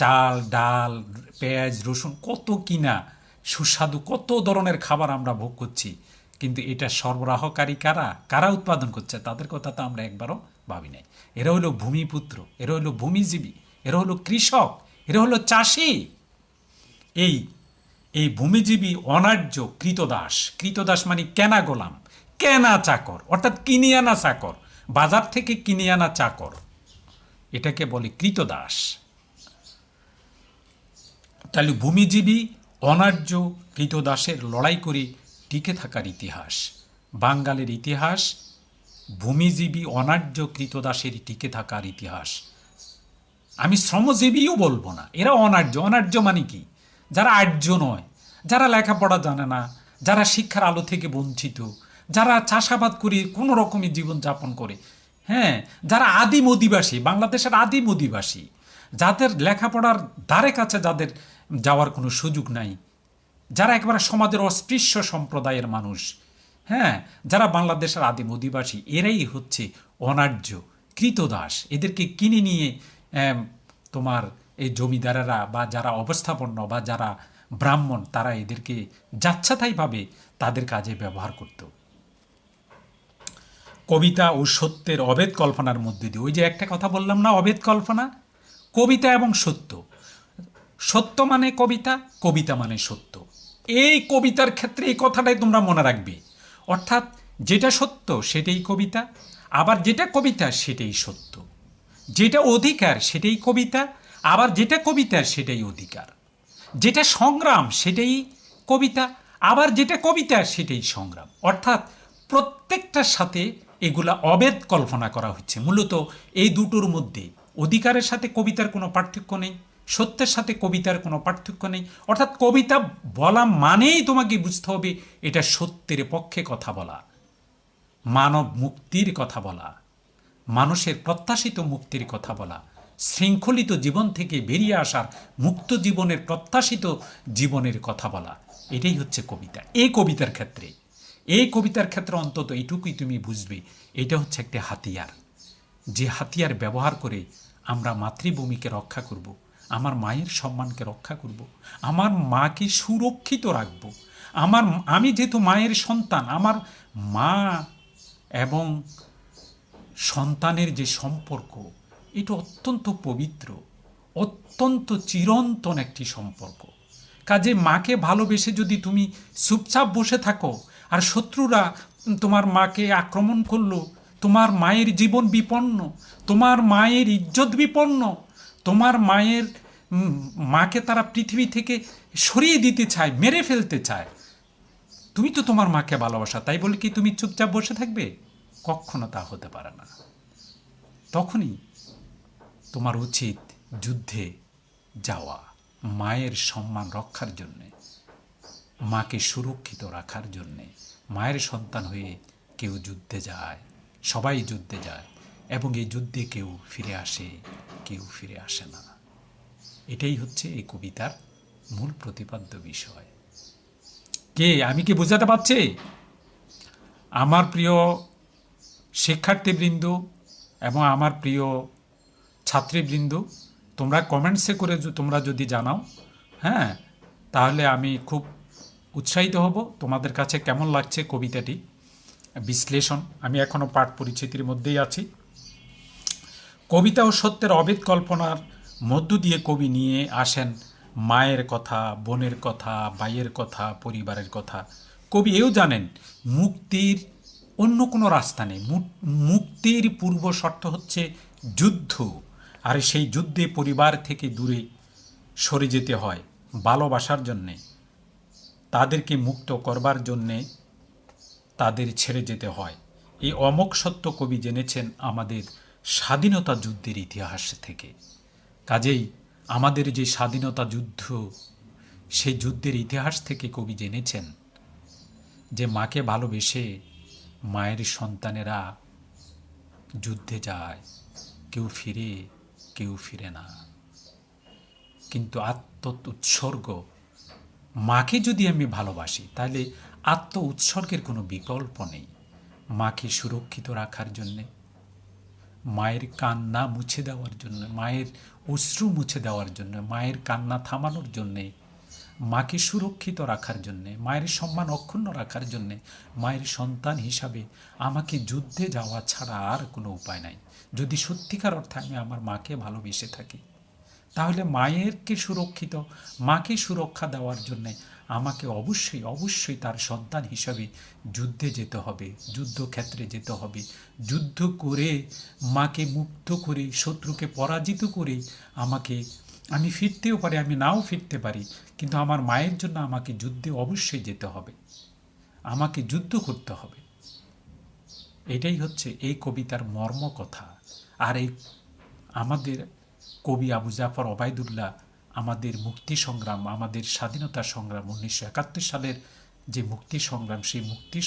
চাল, ডাল, পেঁয়াজ, রসুন কত কিনা সুস্বাদু কত ধরনের খাবার আমরা ভোগ করছি, কিন্তু এটা সরবরাহকারী কারা, কারা উৎপাদন করছে, তাদের কথা তো আমরা একবারও ভাবি নাই। এরা হলো ভূমিপুত্র, এরা হলো ভূমিজীবী, এরা হলো কৃষক, এরা হলো চাষি। এই ভূমিজীবী অনার্য কৃতদাস, কৃতদাস মানে কেনা গোলাম, কেনা চাকর, অর্থাৎ কিনে আনা চাকর, বাজার থেকে কিনে আনা চাকর, এটাকে বলে কৃতদাস। তাহলে ভূমিজীবী অনার্য কৃতদাসের লড়াই করে টিকে থাকার ইতিহাস, বাঙালির ইতিহাস, ভূমিজীবী অনার্য কৃতদাসের টিকে থাকার ইতিহাস। আমি শ্রমজীবীও বলবো না, এরা অনার্য। অনার্য মানে কি? যারা আর্য নয়, যারা লেখাপড়া জানে না, যারা শিক্ষার আলো থেকে বঞ্চিত, যারা চাষাবাদ করে কোনো রকমের জীবনযাপন করে, হ্যাঁ, যারা আদিম অধিবাসী, বাংলাদেশের আদিম অধিবাসী, যাদের লেখাপড়ার ধারে কাছে যাদের যাওয়ার কোনো সুযোগ নাই, যারা একেবারে সমাজের অস্পৃশ্য সম্প্রদায়ের মানুষ, হ্যাঁ, যারা বাংলাদেশের আদিম অধিবাসী, এরাই হচ্ছে অনার্য কৃতদাস। এদেরকে কিনে নিয়ে তোমার এই জমিদারেরা বা যারা অবস্থাপন্ন বা যারা ব্রাহ্মণ, তারা এদেরকে যাচ্ছাতাইভাবে তাদের কাজে ব্যবহার করত। কবিতা ও সত্যের অভেদ কল্পনার মধ্যে দিয়ে, ওই যে একটা কথা বললাম না, অভেদ কল্পনা, কবিতা এবং সত্য। সত্য মানে কবিতা, কবিতা মানে সত্য। এই কবিতার ক্ষেত্রে এই কথাটাই তোমরা মনে রাখবে, অর্থাৎ যেটা সত্য সেটাই কবিতা, আবার যেটা কবিতা সেটাই সত্য। যেটা অধিকার সেটাই কবিতা, আবার যেটা কবিতার সেটাই অধিকার। যেটা সংগ্রাম সেটাই কবিতা, আবার যেটা কবিতার সেটাই সংগ্রাম। অর্থাৎ প্রত্যেকটার সাথে এগুলা অভেদ কল্পনা করা হচ্ছে। মূলত এই দুটোর মধ্যে অধিকারের সাথে কবিতার কোনো পার্থক্য নেই, সত্যের সাথে কবিতার কোনো পার্থক্য নেই। অর্থাৎ কবিতা বলা মানেই তোমাকে বুঝতে হবে এটা সত্যের পক্ষে কথা বলা, মানব মুক্তির কথা বলা, মানুষের প্রত্যাশিত মুক্তির কথা বলা, শৃঙ্খলিত জীবন থেকে বেরিয়ে আসার মুক্ত জীবনের প্রত্যাশিত জীবনের কথা বলা। এটাই হচ্ছে কবিতা। এই কবিতার ক্ষেত্রে অন্তত এইটুকুই তুমি বুঝবে, এটা হচ্ছে একটা হাতিয়ার, যে হাতিয়ার ব্যবহার করে আমরা মাতৃভূমিকে রক্ষা করব, আমার মায়ের সম্মানকে রক্ষা করব, আমার মাকে সুরক্ষিত রাখব। আমি যেহেতু মায়ের সন্তান, আমার মা এবং সন্তানের যে সম্পর্ক, এটা অত্যন্ত পবিত্র, অত্যন্ত চিরন্তন একটি সম্পর্ক। কাজে মাকে ভালোবেসে যদি তুমি চুপচাপ বসে থাকো আর শত্রুরা তোমার মাকে আক্রমণ করলো, তোমার মায়ের জীবন বিপন্ন, তোমার মায়ের ইজ্জত বিপন্ন, তোমার মাকে তারা পৃথিবী থেকে সরিয়ে দিতে চায়, মেরে ফেলতে চায়, তুমি তো তোমার মাকে ভালোবাসা, তাই বলে কি তুমি চুপচাপ বসে থাকবে? কখনো তা হতে পারে না। তখনই তোমার উচিত যুদ্ধে যাওয়া, মায়ের সম্মান রক্ষার জন্যে, মাকে সুরক্ষিত রাখার জন্যে। মায়ের সন্তান হয়ে কেউ যুদ্ধে যায়, সবাই যুদ্ধে যায়, এবং এই যুদ্ধে কেউ ফিরে আসে, কেউ ফিরে আসে না। এটাই হচ্ছে এই কবিতার মূল প্রতিপাদ্য বিষয়। আমি কি বোঝাতে পারছি? আমার প্রিয় শিক্ষার্থীবৃন্দ এবং আমার প্রিয় ছাত্রীবৃন্দ, তোমরা কমেন্টসে করে তোমরা যদি জানাও, হ্যাঁ, তাহলে আমি খুব উৎসাহিত হব। তোমাদের কাছে কেমন লাগছে কবিতাটি বিশ্লেষণ? আমি এখনও পাঠ পরিচিতির মধ্যেই আছি। কবিতা ও সত্যের অভেদ কল্পনার মধ্য দিয়ে কবি নিয়ে আসেন মায়ের কথা, বোনের কথা, ভাইয়ের কথা, পরিবারের কথা। কবি এও জানেন মুক্তির অন্য কোনো রাস্তা নেই। মুক্তির পূর্ব শর্ত হচ্ছে যুদ্ধ, আর সেই যুদ্ধে পরিবার থেকে দূরে সরে যেতে হয় ভালোবাসার জন্যে, তাদেরকে মুক্ত করবার জন্যে তাদের ছেড়ে যেতে হয়। এই অমোঘ সত্য কবি জেনেছেন আমাদের স্বাধীনতা যুদ্ধের ইতিহাস থেকে। কাজেই আমাদের যে স্বাধীনতা যুদ্ধ, সেই যুদ্ধের ইতিহাস থেকে কবি জেনেছেন যে মাকে ভালোবেসে মায়ের সন্তানেরা যুদ্ধে যায়, কেউ ফিরে, কেউ ফিরে না। কিন্তু উৎসর্গ, মাকে যদি আমি ভালোবাসি তাহলে উৎসর্গের কোনো বিকল্প নেই। মাকে সুরক্ষিত রাখার জন্যে, মায়ের কান্না মুছে দেওয়ার জন্য, মায়ের অশ্রু মুছে দেওয়ার জন্য, মায়ের কান্না থামানোর জন্যে, মাকে সুরক্ষিত রাখার জন্যে, মায়ের সম্মান অক্ষুণ্ণ রাখার জন্যে, মায়ের সন্তান হিসাবে আমাকে যুদ্ধে যাওয়া ছাড়া আর কোনো উপায় নাই। যদি সত্যিকার অর্থে আমি আমার মাকে ভালোবেসে থাকি, তাহলে মাকে সুরক্ষা দেওয়ার জন্যে আমাকে অবশ্যই তার সন্তান হিসাবে যুদ্ধে যেতে হবে, যুদ্ধক্ষেত্রে যেতে হবে। যুদ্ধ করে মাকে মুক্ত করে, শত্রুকে পরাজিত করে আমি ফিরতেও পারি, আমি নাও ফিরতে পারি, কিন্তু আমার মায়ের জন্য আমাকে যুদ্ধে অবশ্যই যেতে হবে, আমাকে যুদ্ধ করতে হবে। এটাই হচ্ছে এই কবিতার মর্ম কথা। আর এই আমাদের কবি আবু জাফর ওবায়দুল্লাহ আমাদের মুক্তি সংগ্রাম, আমাদের স্বাধীনতা সংগ্রাম, 1971 সালের যে মুক্তি সংগ্রাম, সেই মুক্তি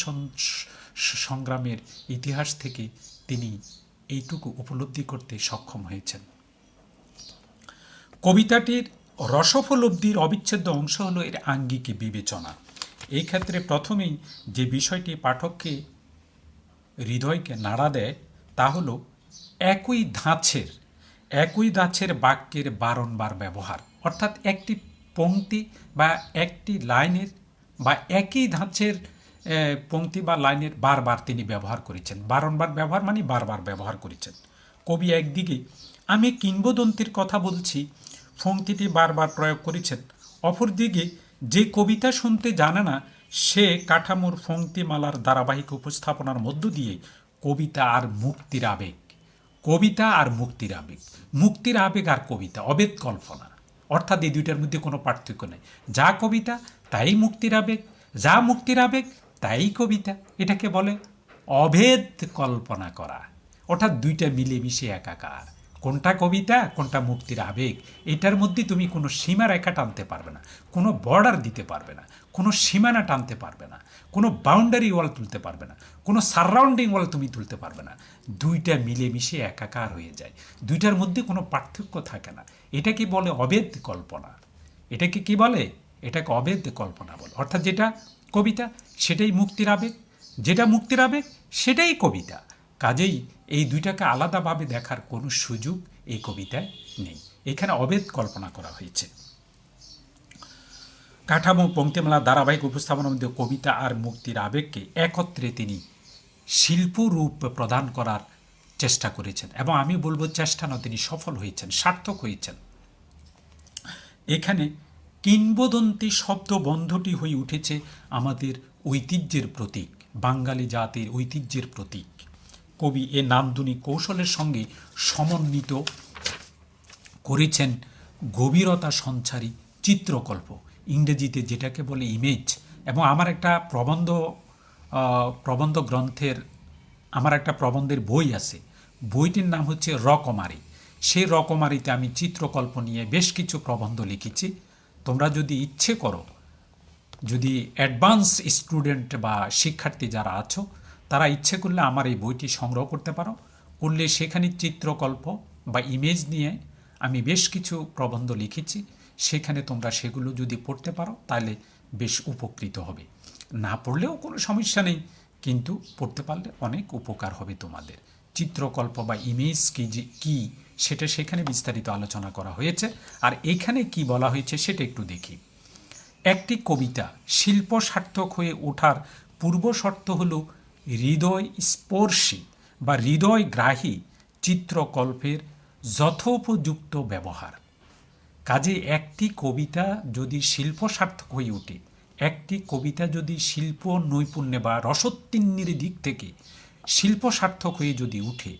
সংগ্রামের ইতিহাস থেকে তিনি এইটুকু উপলব্ধি করতে সক্ষম হয়েছেন। কবিতাটির রসোপলব্ধির অবিচ্ছেদ্য অংশ হলো এর আঙ্গিক বিবেচনা। এই ক্ষেত্রে প্রথমেই যে বিষয়টি পাঠককে হৃদয়কে নাড়া দেয় তা হলো একই ধাঁচের বাক্যের বারংবার ব্যবহার। অর্থাৎ একটি পংক্তি বা একটি লাইনের বা একই ধাঁচের পংক্তি বা লাইনের বারবার তিনি ব্যবহার করেছেন। বারংবার ব্যবহার মানে বারবার ব্যবহার করেছেন। কবি একদিকে আমি কিংবদন্তির কথা বলছি পংক্তিটি বারবার প্রয়োগ করেছেন, অপরদিকে যে কবিতা শুনতে জানে না সে কাঠামোর পংক্তিমালার ধারাবাহিক উপস্থাপনার মধ্য দিয়ে কবিতা আর মুক্তির আবেগ, কবিতা আর মুক্তির আবেগ, মুক্তির আবেগ আর কবিতা অভেদ কল্পনা, অর্থাৎ এই দুইটার মধ্যে কোনো পার্থক্য নেই। যা কবিতা তাই মুক্তির আবেগ, যা মুক্তির আবেগ তাই কবিতা। এটাকে বলে অভেদ কল্পনা করা, অর্থাৎ দুইটা মিলেমিশে একাকার। কোনটা কবিতা কোনটা মুক্তির আবেগ, এটার মধ্যে তুমি কোনো সীমারেখা টানতে পারবে না, কোনো বর্ডার দিতে পারবে না, কোনো সীমানা টানতে পারবে না, কোনো বাউন্ডারি ওয়াল তুলতে পারবে না, কোনো সারাউন্ডিং ওয়াল তুমি তুলতে পারবে না। দুইটা মিলেমিশে একাকার হয়ে যায়, দুইটার মধ্যে কোনো পার্থক্য থাকে না। এটাকে বলে অভেদ কল্পনা। এটাকে কি বলে? এটাকে অভেদ কল্পনা বলে। অর্থাৎ যেটা কবিতা সেটাই মুক্তির আবেগ, যেটা মুক্তির আবেগ সেটাই কবিতা। কাজেই এই দুইটাকে আলাদাভাবে দেখার কোনো সুযোগ এই কবিতায় নেই। এখানে অভেদ কল্পনা করা হয়েছে। কাঠামো পংক্তিমালা ধারাবাহিক উপস্থাপনার মধ্যে কবিতা আর মুক্তির আবেগকে একত্রে তিনি শিল্পরূপ প্রদান করার চেষ্টা করেছেন, এবং আমি বলবো চেষ্টা না, তিনি সফল হয়েছেন, সার্থক হয়েছেন। এখানে কিংবদন্তি শব্দ বন্ধটি হয়ে উঠেছে আমাদের ঐতিহ্যের প্রতীক, বাঙালি জাতির ঐতিহ্যের প্রতীক। কবি এ নান্দনিক কৌশলের সঙ্গে সমন্বিত করেছেন গভীরতা সঞ্চারী চিত্রকল্প, ইংরেজিতে যেটাকে বলে ইমেজ। এবং আমার একটা প্রবন্ধ গ্রন্থের, আমার একটা প্রবন্ধের বই আছে, বইটির নাম হচ্ছে রকমারি। সেই রকমারিতে আমি চিত্রকল্প নিয়ে বেশ কিছু প্রবন্ধ লিখেছি। তোমরা যদি ইচ্ছে করো, যদি অ্যাডভান্স স্টুডেন্ট বা শিক্ষার্থী যারা আছো, তারা ইচ্ছে করলে আমার এই বইটি সংগ্রহ করতে পারো। করলে সেখানে চিত্রকল্প বা ইমেজ নিয়ে আমি বেশ কিছু প্রবন্ধ লিখেছি, সেখানে তোমরা সেগুলো যদি পড়তে পারো তাহলে বেশ উপকৃত হবে। না পড়লেও কোনো সমস্যা নেই, কিন্তু পড়তে পারলে অনেক উপকার হবে তোমাদের। চিত্রকল্প বা ইমেজ কি সেটা সেখানে বিস্তারিত আলোচনা করা হয়েছে। আর এখানে কি বলা হয়েছে সেটা একটু দেখি। একটি কবিতা শিল্প সার্থক হয়ে ওঠার পূর্ব শর্ত হল হৃদয় স্পর্শী বা হৃদয়গ্রাহী চিত্রকল্পের যথোপযুক্ত ব্যবহার। কাজে একটি কবিতা যদি শিল্প সার্থক হয়ে ওঠে, একটি কবিতা যদি শিল্প নৈপুণ্যে বা রসোত্তীর্ণের দিক থেকে শিল্প সার্থক হয়ে যদি উঠে,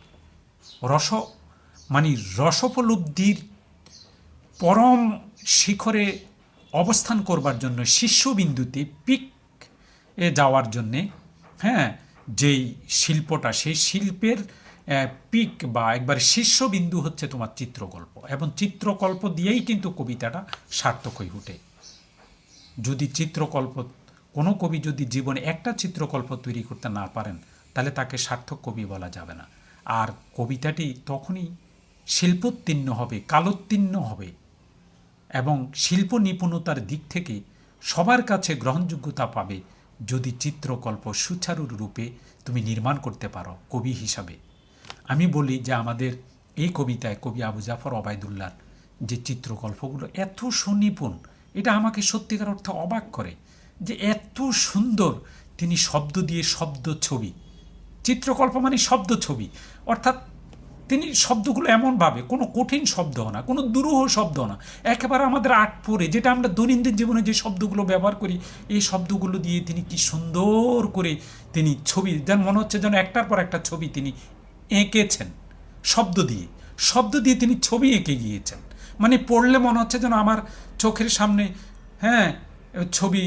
রসোপলব্ধির পরম শিখরে অবস্থান করবার জন্য, শীর্ষবিন্দুতে পিক এ যাওয়ার জন্যে, যেই শিল্পটা, সেই শিল্পের পিক বা একবার শীর্ষবিন্দু হচ্ছে তোমার চিত্রকল্প, এবং চিত্রকল্প দিয়েই কিন্তু কবিতাটা সার্থক হয়ে ওঠে। যদি চিত্রকল্প, কোনো কবি যদি জীবনে একটা চিত্রকল্প তৈরি করতে না পারেন, তাহলে তাকে সার্থক কবি বলা যাবে না। আর কবিতাটি তখনই শিল্পোত্তীর্ণ হবে, কালোত্তীর্ণ হবে, এবং শিল্প নিপুণতার দিক থেকে সবার কাছে গ্রহণযোগ্যতা পাবে যদি চিত্রকল্প সুচারুর রূপে তুমি নির্মাণ করতে পারো কবি হিসাবে। আমি বলি যে আমাদের এই কবিতায় কবি আবু জাফর ওবায়দুল্লাহর যে চিত্রকল্পগুলো এত সুনিপুণ, এটা আমাকে সত্যিকার অর্থে অবাক করে যে এত সুন্দর তিনি শব্দ দিয়ে শব্দ ছবি, চিত্রকল্প মানে শব্দ ছবি, অর্থাৎ তিনি শব্দগুলো এমনভাবে, কোনো কঠিন শব্দ না, কোনো দুরূহ শব্দ না, একেবারে আমাদের আট পড়ে, যেটা আমরা দৈনন্দিন জীবনে যে শব্দগুলো ব্যবহার করি, এই শব্দগুলো দিয়ে তিনি কি সুন্দর করে তিনি ছবি, যেন মনে হচ্ছে যেন একটার পর একটা ছবি তিনি এঁকেছেন। শব্দ দিয়ে তিনি ছবি এঁকে গিয়েছেন। মানে পড়লে মনে হচ্ছে যেন আমার চোখের সামনে ছবি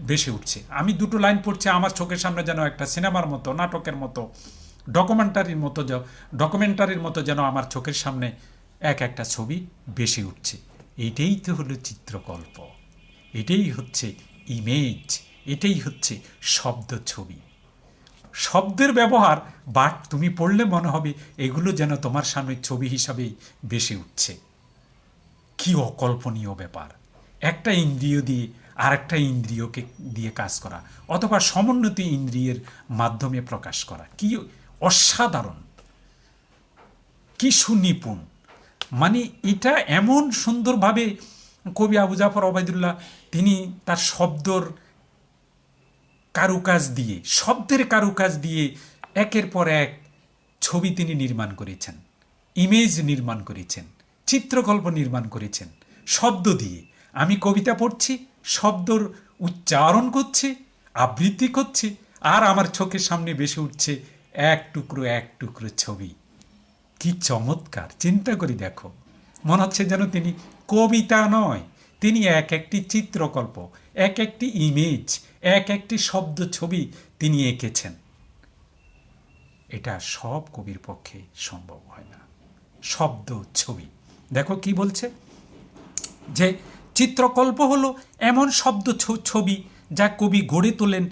ভেসে উঠছে। আমি দুটো লাইন পড়ছি, আমার চোখের সামনে যেন একটা সিনেমার মতো, নাটকের মতো, ডকুমেন্টারির মতো যেন আমার চোখের সামনে এক একটা ছবি ভেসে উঠছে। এটাই তো হলো চিত্রকল্প, এটাই হচ্ছে ইমেজ, এটাই হচ্ছে শব্দ ছবি। শব্দের ব্যবহার, বাট তুমি পড়লে মনে হবে এগুলো যেন তোমার সামনে ছবি হিসাবেই ভেসে উঠছে। কি অকল্পনীয় ব্যাপার! একটা ইন্দ্রিয় দিয়ে আরেকটা ইন্দ্রিয়কে দিয়ে কাজ করা, অথবা সমন্বিত ইন্দ্রিয়ের মাধ্যমে প্রকাশ করা, কি অসাধারণ, কি সুনিপুণ! মানে এটা এমন সুন্দরভাবে কবি আবু জাফর ওবায়দুল্লাহ তিনি তার শব্দের কারুকাজ দিয়ে একের পর এক ছবি তিনি নির্মাণ করেছেন, ইমেজ নির্মাণ করেছেন, চিত্রকল্প নির্মাণ করেছেন শব্দ দিয়ে। আমি কবিতা পড়ছি, শব্দর উচ্চারণ করছি, আবৃত্তি করছি, আর আমার চোখের সামনে ভেসে উঠছে এক টুকরো ছবি। কি চমৎকার! চিন্তা করি দেখো, মনে হচ্ছে যেন তিনি কবিতা নয়, তিনি এক একটি চিত্রকল্প, এক একটি ইমেজ, এক একটি শব্দ ছবি তিনি এঁকেছেন। এটা সব কবির পক্ষে সম্ভব হয় না। শব্দ ছবি দেখো কি বলছে, যে চিত্রকল্প হলো এমন শব্দ ছবি যা কবি গড়ে তোলেন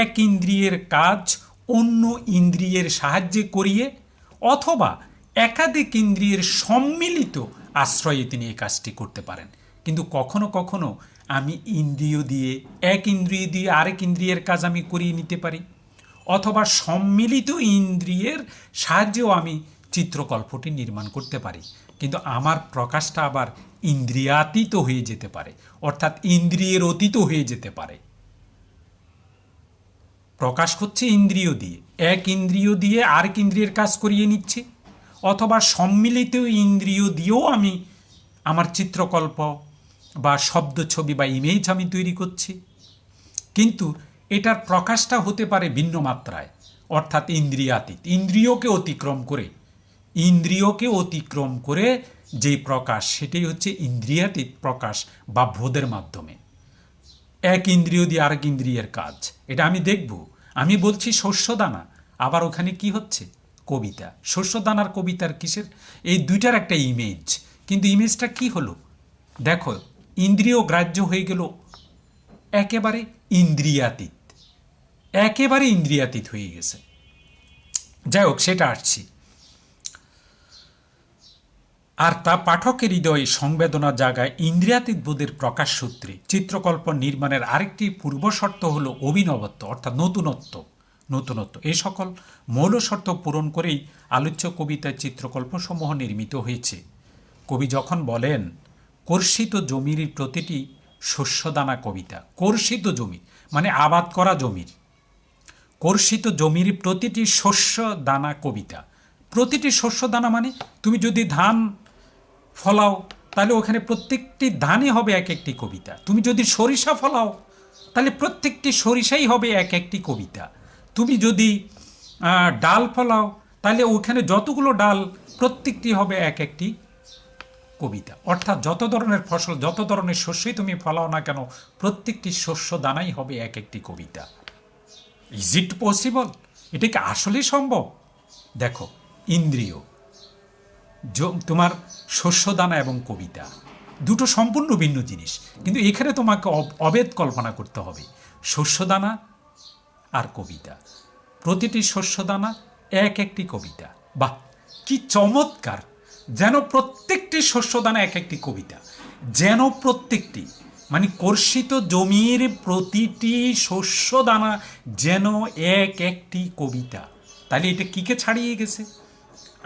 এক ইন্দ্রিয়ের কাজ অন্য ইন্দ্রিয়ের সাহায্যে করিয়ে, অথবা একাধিক ইন্দ্রিয়ের সম্মিলিত আশ্রয়ে তিনি এই কাজটি করতে পারেন। কিন্তু কখনো কখনো আমি ইন্দ্রিয় দিয়ে, এক ইন্দ্রিয় দিয়ে আরেক ইন্দ্রিয়ের কাজ আমি করিয়ে নিতে পারি, অথবা সম্মিলিত ইন্দ্রিয়ের সাহায্যেও আমি চিত্রকল্পটি নির্মাণ করতে পারি। কিন্তু আমার প্রকাশটা আবার ইন্দ্রিয়াতীত হয়ে যেতে পারে, অর্থাৎ ইন্দ্রিয়ের অতীত হয়ে যেতে পারে। প্রকাশ হচ্ছে ইন্দ্রিয় দিয়ে, এক ইন্দ্রিয় দিয়ে আরেক ইন্দ্রিয়ের কাজ করিয়ে নিচ্ছি, অথবা সম্মিলিত ইন্দ্রিয় দিয়েও আমি আমার চিত্রকল্প বা শব্দ ছবি বা ইমেজ আমি তৈরি করছি। কিন্তু এটার প্রকাশটা হতে পারে ভিন্ন মাত্রায়, অর্থাৎ ইন্দ্রিয়াতীত, ইন্দ্রিয়কে অতিক্রম করে যে প্রকাশ, সেটাই হচ্ছে ইন্দ্রিয়াতীত প্রকাশ বা বোধের মাধ্যমে। এক ইন্দ্রিয় দিয়ে আরেক ইন্দ্রিয়ের কাজ, এটা আমি দেখব। আমি বলছি শস্যদানা, আবার ওখানে কি হচ্ছে? কবিতা। শস্যদানার কবিতার কিসের? এই দুইটার একটা ইমেজ, কিন্তু ইমেজটা কি হলো দেখো, ইন্দ্রিয় গ্রাহ্য হয়ে গেল একেবারে ইন্দ্রিয়াতীত হয়ে গেছে। যাই হোক, সেটা আসছি। আর তা পাঠকের হৃদয়ে সংবেদনা জাগায় ইন্দ্রিয়াতীত বোধের প্রকাশ সূত্রে। চিত্রকল্প নির্মাণের আরেকটি পূর্বশর্ত হলো অভিনবত্ব, অর্থাৎ নতুনত্ব। এই সকল মৌল শর্ত পূরণ করেই আলোচ্য কবিতায় চিত্রকল্পসমূহ নির্মিত হয়েছে। কবি যখন বলেন কর্ষিত জমির প্রতিটি শস্যদানা কবিতা, কর্ষিত জমি মানে আবাদ করা জমির, কর্ষিত জমির প্রতিটি শস্য দানা কবিতা। প্রতিটি শস্য দানা মানে তুমি যদি ধান ফলাও তাহলে ওখানে প্রত্যেকটি ধানই হবে এক একটি কবিতা। তুমি যদি সরিষা ফলাও তাহলে প্রত্যেকটি সরিষাই হবে এক একটি কবিতা। তুমি যদি ডাল ফলাও তাহলে ওখানে যতগুলো ডাল প্রত্যেকটি হবে এক একটি কবিতা। অর্থাৎ যত ধরনের ফসল, যত ধরনের শস্যই তুমি ফলাও না কেন, প্রত্যেকটি শস্য দানাই হবে এক একটি কবিতা। Is it possible? এটা কি আসলে সম্ভব? দেখো, ইন্দ্রিয়, তোমার শস্যদানা এবং কবিতা দুটো সম্পূর্ণ ভিন্ন জিনিস, কিন্তু এখানে তোমাকে অভেদ কল্পনা করতে হবে। শস্যদানা আর কবিতা, প্রতিটি শস্যদানা এক একটি কবিতা। বাহ, কি চমৎকার! যেন প্রত্যেকটি শস্যদানা এক একটি কবিতা, যেন প্রত্যেকটি মানে কর্ষিত জমির প্রতিটি শস্যদানা যেন এক একটি কবিতা। তাহলে এটা কিকে ছাড়িয়ে গেছে?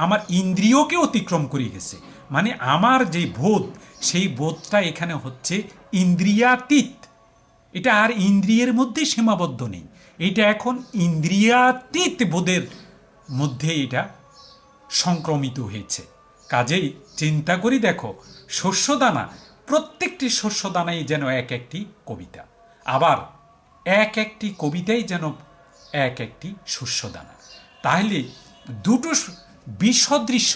আমার ইন্দ্রিয়কে অতিক্রম করে গেছে। মানে আমার যে বোধ, সেই বোধটা এখানে হচ্ছে ইন্দ্রিয়াতীত। এটা আর ইন্দ্রিয়ের মধ্যে সীমাবদ্ধ নেই, এটা এখন ইন্দ্রিয়াতীত বোধের মধ্যে এটা সংক্রমিত হয়েছে। কাজেই চিন্তা করি দেখো, শস্যদানা, প্রত্যেকটি শস্যদানাই যেন এক একটি কবিতা, আবার এক একটি কবিতাই যেন এক একটি শস্যদানা। তাহলে দুটো বিসদৃশ্য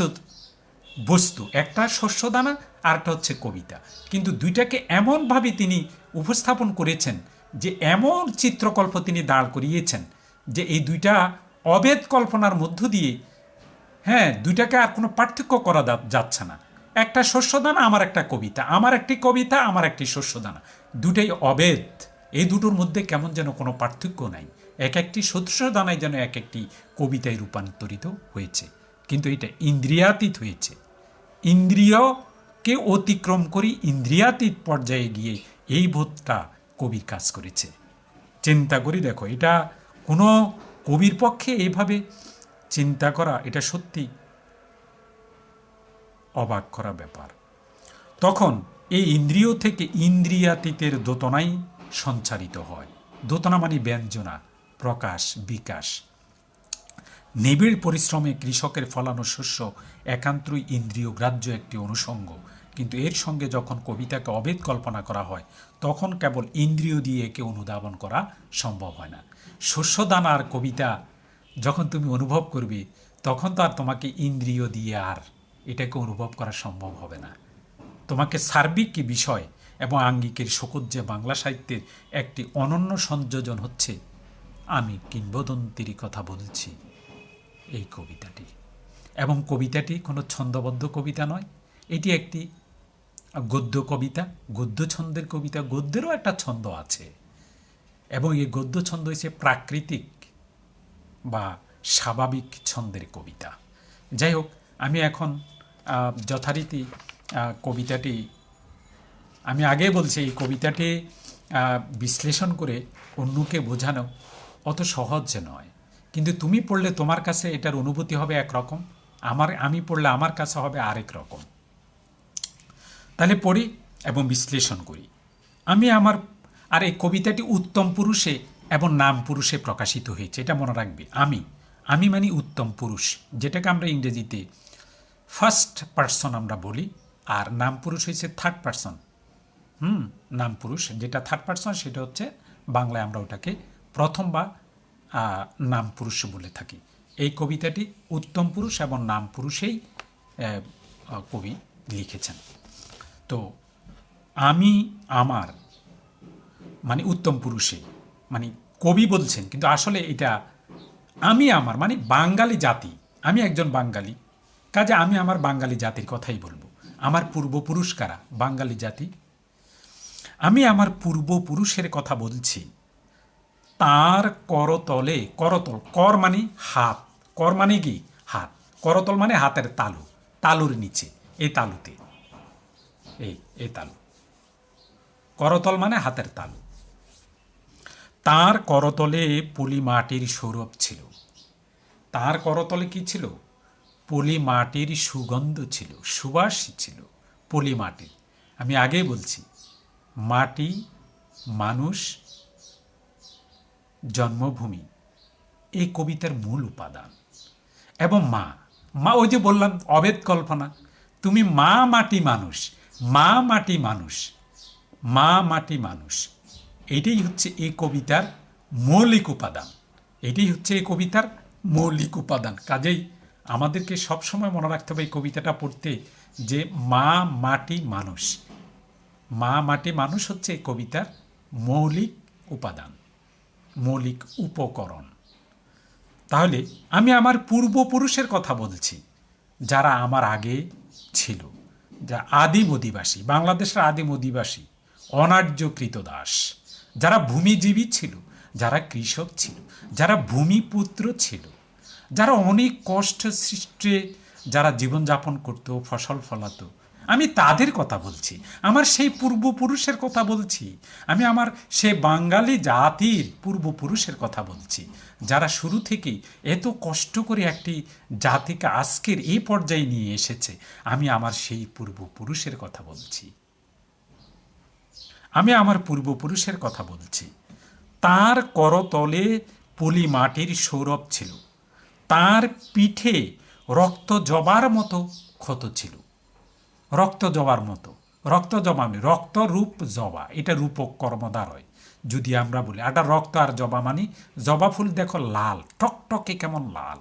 বস্তু, একটা শস্যদানা আর একটা হচ্ছে কবিতা, কিন্তু দুইটাকে এমনভাবে তিনি উপস্থাপন করেছেন, যে এমন চিত্রকল্প তিনি দাঁড় করিয়েছেন যে এই দুইটা অভেদ কল্পনার মধ্য দিয়ে, দুইটাকে আর কোনো পার্থক্য করা যাচ্ছে না। একটা শস্যদানা, আমার একটা কবিতা, আমার একটি কবিতা, আমার একটি শস্যদানা, দুটাই অভেদ। এই দুটোর মধ্যে কেমন যেন কোনো পার্থক্য নাই, এক একটি শস্যদানায় যেন এক একটি কবিতায় রূপান্তরিত হয়েছে। কিন্তু এটা ইন্দ্রিয়াতীত হয়েছে, ইন্দ্রিয়কে অতিক্রম করি ইন্দ্রিয়াতীত পর্যায়ে গিয়ে এই বোধটা কবির কাজ করেছে। চিন্তা করি দেখো, এটা কোনো কবির পক্ষে এইভাবে চিন্তা করা, এটা সত্যি অবাক করা ব্যাপার। তখন এই ইন্দ্রিয় থেকে ইন্দ্রিয়াতীতের দোতনাই সঞ্চারিত হয়। দোতনা মানে ব্যঞ্জনা, প্রকাশ, বিকাশ। নিবিড় পরিশ্রমে কৃষকের ফলানো শস্য একান্তই ইন্দ্রিয় গ্রাহ্য একটি অনুষঙ্গ, কিন্তু এর সঙ্গে যখন কবিতাকে অভেদ কল্পনা করা হয় তখন কেবল ইন্দ্রিয় দিয়ে একে অনুধাবন করা সম্ভব হয় না। শস্যদানা আর কবিতা যখন তুমি অনুভব করবে, তখন তো আর তোমাকে ইন্দ্রিয় দিয়ে আর এটাকে অনুভব করা সম্ভব হবে না। তোমাকে সার্বিক কি বিষয় এবং আঙ্গিকের শোকজ্জে বাংলা সাহিত্যের একটি অনন্য সংযোজন হচ্ছে আমি কিংবদন্তির কথা বলছি এই কবিতাটি। এবং কবিতাটি কোনো ছন্দবদ্ধ কবিতা নয়, এটি একটি গদ্য কবিতা, গদ্য ছন্দের কবিতা। গদ্যেরও একটা ছন্দ আছে এবং এই গদ্য ছন্দ হচ্ছে প্রাকৃতিক বা স্বাভাবিক ছন্দের কবিতা। যাই হোক, আমি এখন যথারীতি কবিতাটি, আমি আগে বলছি এই কবিতাটি বিশ্লেষণ করে অন্যকে বোঝানো অত সহজ নয়, কিন্তু তুমি পড়লে তোমার কাছে এটার অনুভূতি হবে একরকম, আমি পড়লে আমার কাছে হবে আরেক রকম। তাহলে পড়ি এবং বিশ্লেষণ করি। আর এই কবিতাটি উত্তম পুরুষে এবং নাম পুরুষে প্রকাশিত হয়েছে, এটা মনে রাখবে। আমি মানে উত্তম পুরুষ, যেটাকে আমরা ইংরেজিতে ফার্স্ট পার্সন আমরা বলি, আর নাম পুরুষ হয়েছে থার্ড পার্সন। নাম পুরুষ যেটা থার্ড পার্সন, সেটা হচ্ছে বাংলায় আমরা ওটাকে প্রথম বা নাম পুরুষ বলে থাকি। এই কবিতাটি উত্তম পুরুষ এবং নাম পুরুষেই কবি লিখেছেন। তো আমার মানে উত্তম পুরুষে, মানে কবি বলছেন, কিন্তু আসলে এটা আমার মানে বাঙালি জাতি। আমি একজন বাঙালি, কাজে আমি আমার বাঙালি জাতির কথাই বলবো। আমার পূর্বপুরুষ কারা? বাঙালি জাতি। আমি আমার পূর্বপুরুষের কথা বলছি। তার করতলে, করতল, কর মানে হাত, কর মানে কি হাত, করতল মানে হাতের তালু, তালুর নিচে, এই তালুতে, এই তালু, করতল মানে হাতের তালু। তার করতলে পলি মাটির সৌরভ ছিল। তার করতলে কি ছিল? পলি মাটির সুগন্ধ ছিল, সুবাস ছিল পলি মাটির। আমি আগেই বলছি, মাটি, মানুষ, জন্মভূমি এই কবিতার মূল উপাদান। এবং মা ওই যে বললাম অভেদ কল্পনা, তুমি মাটি মানুষ, মাটি মানুষ, মাটি মানুষ, এটাই হচ্ছে এই কবিতার মৌলিক উপাদান। এটাই হচ্ছে এই কবিতার মৌলিক উপাদান। কাজেই আমাদেরকে সবসময় মনে রাখতে হবে এই কবিতাটা পড়তে, যে মাটি মানুষ, মাটি মানুষ হচ্ছে এই কবিতার মৌলিক উপাদান, মৌলিক উপকরণ। তাহলে আমি আমার পূর্বপুরুষের কথা বলছি, যারা আমার আগে ছিল, যা আদিম অধিবাসী, বাংলাদেশের আদিম অধিবাসী, অনার্য কৃতদাস, যারা ভূমিজীবী ছিল, যারা কৃষক ছিল, যারা ভূমিপুত্র ছিল, যারা অনেক কষ্ট সৃষ্টে যারা জীবনযাপন করত, ফসল ফলাতো, আমি তাদের কথা বলছি। আমার সেই পূর্বপুরুষের কথা বলছি। আমি আমার সেই বাঙালি জাতির পূর্বপুরুষের কথা বলছি, যারা শুরু থেকেই এত কষ্ট করে একটি জাতিকে আজকের এই পর্যায়ে নিয়ে এসেছে। আমি আমার সেই পূর্বপুরুষের কথা বলছি। আমি আমার পূর্বপুরুষের কথা বলছি। তার করতলে পলি মাটির সৌরভ ছিল, তার পিঠে রক্ত জবার মতো ক্ষত ছিল। রক্ত জবার মতো, রক্ত জবা মানে রক্ত রূপ জবা, এটা রূপক কর্মদার হয় যদি আমরা বলি। এটা রক্ত আর জবা মানে জবা ফুল দেখো লাল টকটকে, কেমন লাল,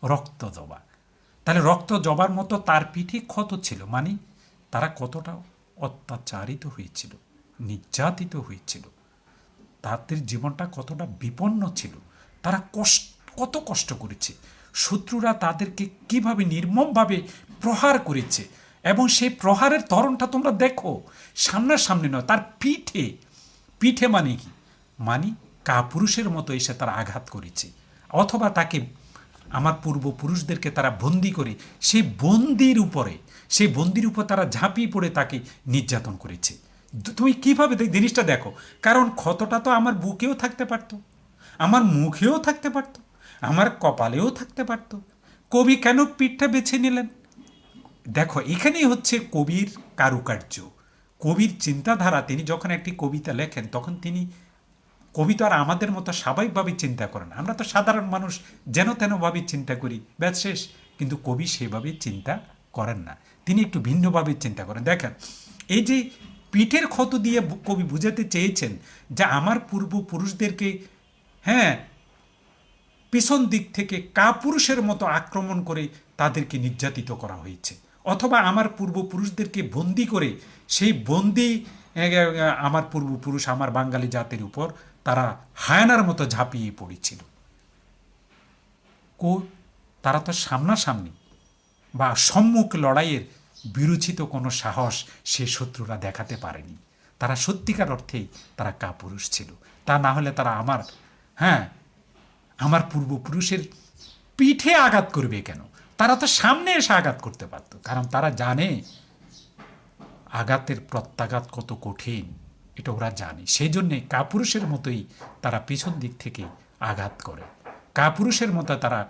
রক্ত জবা। তাহলে রক্ত জবার মতো তার পিঠে ক্ষত ছিল, মানে তারা কতটা অত্যাচারিত হয়েছিল, নির্যাতিত হয়েছিল, তাদের জীবনটা কতটা বিপন্ন ছিল, তারা কত কষ্ট করেছে, শত্রুরা তাদেরকে কিভাবে নির্মমভাবে প্রহার করেছে। এবং সেই প্রহারের ধরনটা তোমরা দেখো, সামনাসামনি নয়, তার পিঠে মানে কি, মানে কাপুরুষের মতো এসে তারা আঘাত করেছে, অথবা তাকে, আমার পূর্বপুরুষদেরকে তারা বন্দি করে সেই বন্দির উপর তারা ঝাঁপিয়ে পড়ে তাকে নির্যাতন করেছে। তুমি কিভাবে জিনিসটা দেখো, কারণ ক্ষতটা তো আমার বুকেও থাকতে পারতো, আমার মুখেও থাকতে পারতো, আমার কপালেও থাকতে পারতো। কবি কেন পিঠটা বেছে নিলেন? দেখো, এখানেই হচ্ছে কবির কারুকার্য, কবির চিন্তাধারা। তিনি যখন একটি কবিতা লেখেন, তখন তিনি, কবি তো আর আমাদের মতো স্বাভাবিকভাবে চিন্তা করেন, আমরা তো সাধারণ মানুষ যেন তেনভাবে চিন্তা করি, ব্যাস শেষ। কিন্তু কবি সেভাবে চিন্তা করেন না, তিনি একটু ভিন্নভাবে চিন্তা করেন। দেখেন, এই যে পিঠের ক্ষত দিয়ে কবি বুঝাতে চেয়েছেন যে আমার পূর্বপুরুষদেরকে, হ্যাঁ, পেছন দিক থেকে কাপুরুষের মতো আক্রমণ করে তাদেরকে নির্যাতিত করা হয়েছে, অথবা আমার পূর্বপুরুষদেরকে বন্দি করে সেই বন্দি আমার পূর্বপুরুষ আমার বাঙালি জাতির উপর তারা হায়নার মতো ঝাঁপিয়ে পড়েছিল। তারা তো সামনাসামনি বা সম্মুখ লড়াইয়ের বিরোচিত কোনো সাহস সে শত্রুরা দেখাতে পারেনি। তারা সত্যিকার অর্থেই তারা কাপুরুষ ছিল। তা না হলে তারা আমার পূর্বপুরুষের পিঠে আঘাত করবে কেন? তারা তো সামনে এসে আঘাত করতে পারত, কারণ তারা জানে আঘাতের প্রত্যাঘাত কত কঠিন, এটা ওরা জানে। সেই জন্যে কাপুরুষের মতোই তারা পিছন দিক থেকে আঘাত করে। কাপুরুষের মতো তারা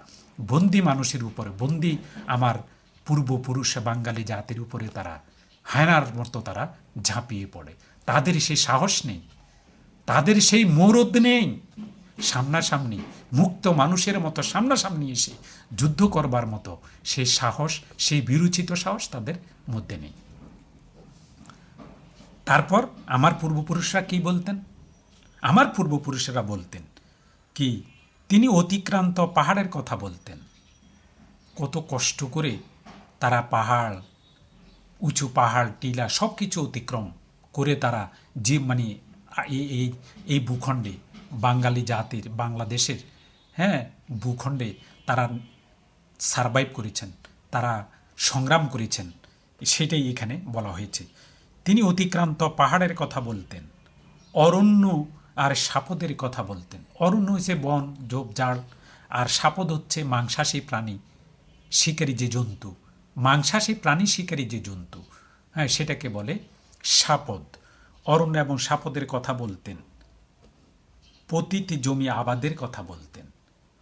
বন্দি মানুষের উপরে, বন্দি আমার পূর্বপুরুষ বাঙালি জাতির উপরে তারা হায়নার মতো তারা ঝাঁপিয়ে পড়ে। তাদের সেই সাহস নেই, তাদের সেই মরদ নেই সামনাসামনি মুক্ত মানুষের মতো সামনাসামনি এসে যুদ্ধ করবার মতো সেই সাহস, সেই বিরোচিত সাহস তাদের মধ্যে নেই। তারপর আমার পূর্বপুরুষরা কি বলতেন? আমার পূর্বপুরুষেরা বলতেন কি, তিনি অতিক্রান্ত পাহাড়ের কথা বলতেন। কত কষ্ট করে তারা পাহাড়, উঁচু পাহাড় টিলা সব কিছু অতিক্রম করে তারা যে এই ভূখণ্ডে বাঙালি জাতির বাংলাদেশের ভূখণ্ডে তারা সারভাইভ করেছেন, তারা সংগ্রাম করেছেন, সেটাই এখানে বলা হয়েছে। তিনি অতিক্রান্ত পাহাড়ের কথা বলতেন, অরণ্য আর সাপদের কথা বলতেন। অরণ্য হচ্ছে বন ঝোপঝাড়, আর সাপদ হচ্ছে মাংসাশী প্রাণী, শিকারী যে জন্তু, মাংসাশী প্রাণী শিকারী যে জন্তু, সেটাকে বলে সাপদ। অরণ্য এবং সাপদের কথা বলতেন। পতিত জমি আবাদের কথা বলতেন,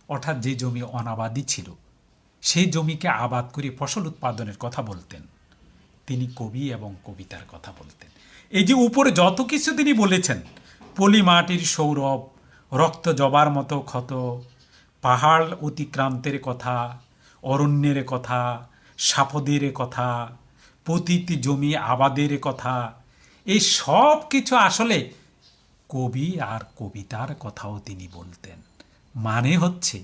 অর্থাৎ যে জমি অনাবাদি ছিল সেই জমিকে আবাদ করে ফসল উৎপাদনের কথা বলতেন। তিনি কবি এবং কবিতার কথা বলতেন। এই যে উপরে যত কিছু তিনি বলেছেন, পলি মাটির সৌরভ, রক্ত জবার মতো ক্ষত, পাহাড় অতিক্রান্তের কথা, অরণ্যের কথা, সাপদের কথা, পতিত জমি আবাদের কথা, এই সব কিছু আসলে কবি আর কবিতার কথাও তিনি বলতেন। মানে হচ্ছে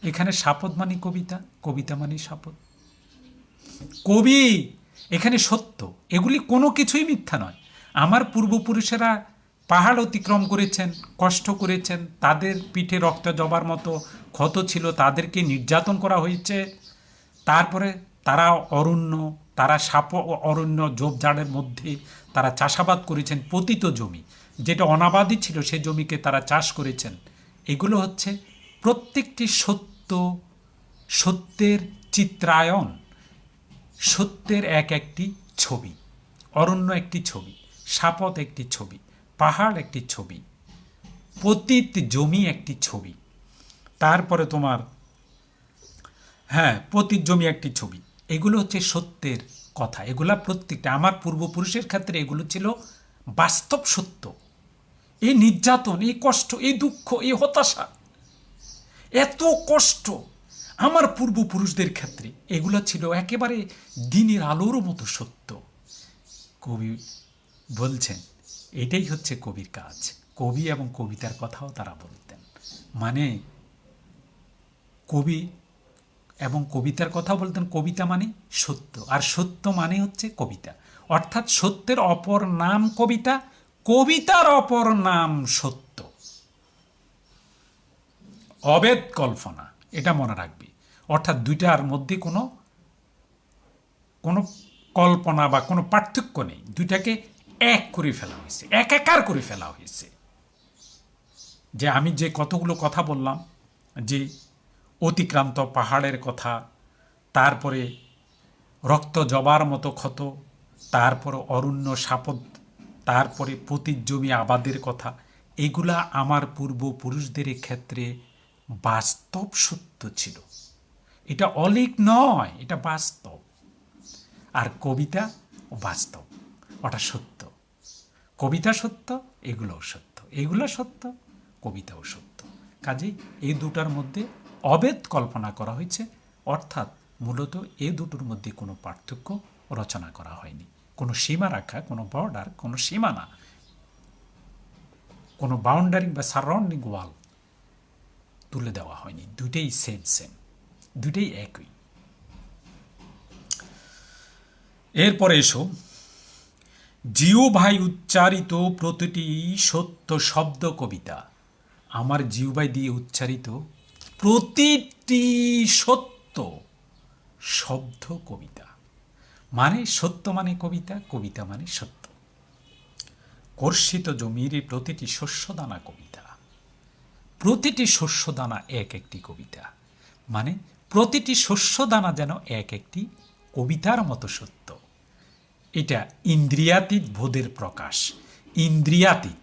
এখানে সাপদ মানে কবিতা, কবিতা মানে সাপদ। কবি এখানে সত্য, এগুলি কোনো কিছুই মিথ্যা নয়। আমার পূর্বপুরুষেরা পাহাড় অতিক্রম করেছেন, কষ্ট করেছেন, তাদের পিঠে রক্ত জবার মতো ক্ষত ছিল, তাদেরকে নির্যাতন করা হয়েছে। তারপরে তারা অরণ্য, তারা অরণ্য ঝোপঝাড়ের মধ্যে তারা চাষাবাদ করেছেন। পতিত জমি যেটা অনাবাদি ছিল সে জমিকে তারা চাষ করেছেন। এগুলো হচ্ছে প্রত্যেকটি সত্য, সত্যের চিত্রায়ন, সত্যের এক একটি ছবি। অরণ্য একটি ছবি, সাপদ একটি ছবি, পাহাড় একটি ছবি, পতিত জমি একটি ছবি, তারপরে তোমার পতিত জমি একটি ছবি। এগুলো হচ্ছে সত্যের কথা। এগুলা প্রত্যেকটা আমার পূর্বপুরুষের ক্ষেত্রে এগুলো ছিল বাস্তব সত্য। এই নির্যাতন, এই কষ্ট, এই দুঃখ, এই হতাশা, এত কষ্ট আমার পূর্বপুরুষদের ক্ষেত্রে এগুলো ছিল একেবারে দিনের আলোর মতো সত্য। কবি বলছেন এটাই হচ্ছে কবির কাজ। কবি এবং কবিতার কথাও তারা বলতেন। মানে কবি এবং কবিতার কথা বলতেন। কবিতা মানে সত্য, আর সত্য মানে হচ্ছে কবিতা। অর্থাৎ সত্যের অপর নাম কবিতা, কবিতার অপর নাম সত্য। অভেদ কল্পনা, এটা মনে রাখবে। অর্থাৎ দুইটার মধ্যে কোনো কল্পনা বা কোনো পার্থক্য নেই। দুইটাকে এক করে ফেলা হয়েছে, একাকার করে ফেলা হয়েছে। যে আমি যে কতগুলো কথা বললাম, যে অতিক্রান্ত পাহাড়ের কথা, তারপরে রক্ত জবার মতো ক্ষত, তারপরে অরণ্য সাপদ, তারপরে পতিত জমি আবাদের কথা, এগুলা আমার পূর্বপুরুষদের ক্ষেত্রে বাস্তব সত্য ছিল। এটা অলীক নয়, এটা বাস্তব। আর কবিতা বাস্তব, ওটা সত্য। কবিতা সত্য, এগুলোও সত্য। এগুলো সত্য, কবিতাও সত্য। কাজেই এই দুটার মধ্যে অভেদ কল্পনা করা হয়েছে। অর্থাৎ মূলত এই দুটোর মধ্যে কোনো পার্থক্য রচনা করা হয়নি। কোনো সীমা রাখা, কোনো বর্ডার, কোনো সীমানা, কোনো বাউন্ডারিং বা সারাউন্ডিং ওয়াল তুলে দেওয়া হয়নি। দুইটাই সেম সেম, দুইটাই একই। এরপরে এসো, জিও ভাই উচ্চারিত প্রতিটি সত্য শব্দ কবিতা। আমার জিও ভাই দিয়ে উচ্চারিত প্রতিটি সত্য শব্দ কবিতা। মানে সত্য মানে কবিতা, কবিতা মানে সত্য। কর্ষিত জমির প্রতিটি শস্যদানা কবিতা। প্রতিটি শস্যদানা এক একটি কবিতা, মানে প্রতিটি শস্যদানা যেন এক একটি কবিতার মতো সত্য। এটা ইন্দ্রিয়াতীত বোধের প্রকাশ। ইন্দ্রিয়াতীত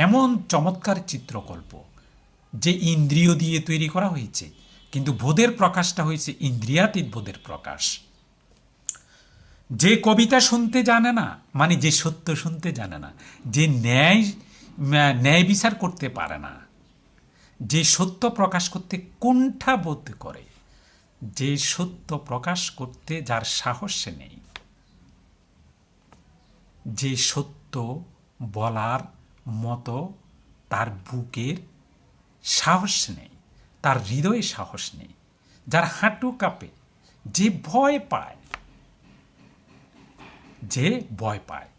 এমন চমৎকার চিত্রকল্প যে ইন্দ্রিয় দিয়ে তৈরি করা হয়েছে, কিন্তু বোধের প্রকাশটা হয়েছে ইন্দ্রিয়াতীত বোধের প্রকাশ। যে কবিতা শুনতে জানে না, মানে যে সত্য শুনতে জানে না, যে ন্যায় বিচার করতে পারে না, যে সত্য প্রকাশ করতে কুণ্ঠা বোধ করে, যে সত্য প্রকাশ করতে যার সাহস নেই, যে সত্য বলার মতো তার বুকের সাহস নেই, তার হৃদয়ে সাহস নেই, যার হাঁটু কাঁপে, যে ভয় পায়, যে ভয় পায়।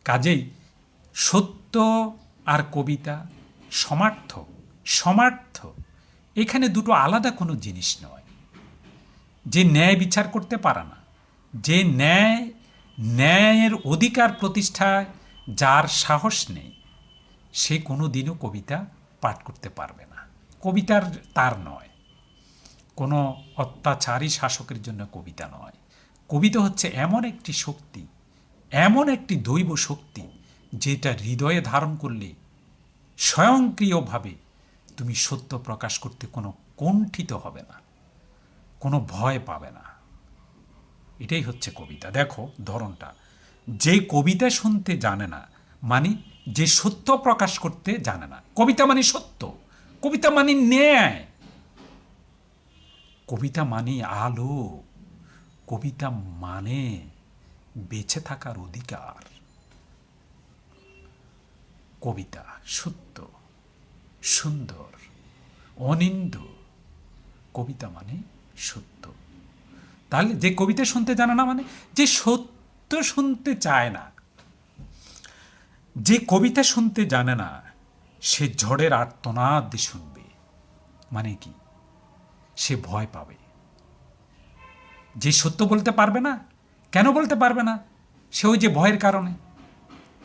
কাজেই সত্য আর কবিতা সমার্থক। সমার্থ এখানে দুটো আলাদা কোনো জিনিস নয়। যে ন্যায় বিচার করতে পারে না, যে ন্যায়ের অধিকার প্রতিষ্ঠায় যার সাহস নেই, সে কোনো দিনও কবিতা পাঠ করতে পারবে না। কবিতার তার নয়, কোনো অত্যাচারী শাসকের জন্য কবিতা নয়। কবিতা হচ্ছে এমন একটি শক্তি, এমন একটি দৈব শক্তি, যেটা হৃদয়ে ধারণ করলে স্বয়ংক্রিয়ভাবে তুমি সত্য প্রকাশ করতে কোনো কুণ্ঠিত হবে না, কোনো ভয় পাবে না। এটাই হচ্ছে কবিতা। দেখো ধরনটা, যে কবিতা শুনতে জানে না, মানে যে সত্য প্রকাশ করতে জানে না। কবিতা মানে সত্য, কবিতা মানে ন্যায়, কবিতা মানে আলো, কবিতা মানে বেঁচে থাকার অধিকার। কবিতা সত্য, সুন্দর, অনিন্দ, কবিতা মানে সত্য। তাহলে যে কবিতা শুনতে জানে না, মানে যে সত্য শুনতে চায় না। যে কবিতা শুনতে জানে না, সে ঝড়ের আর্তনাদ শুনবে। মানে কি? সে ভয় পাবে। যে সত্য বলতে পারবে না, কেন বলতে পারবে না? সে ওই যে ভয়ের কারণে,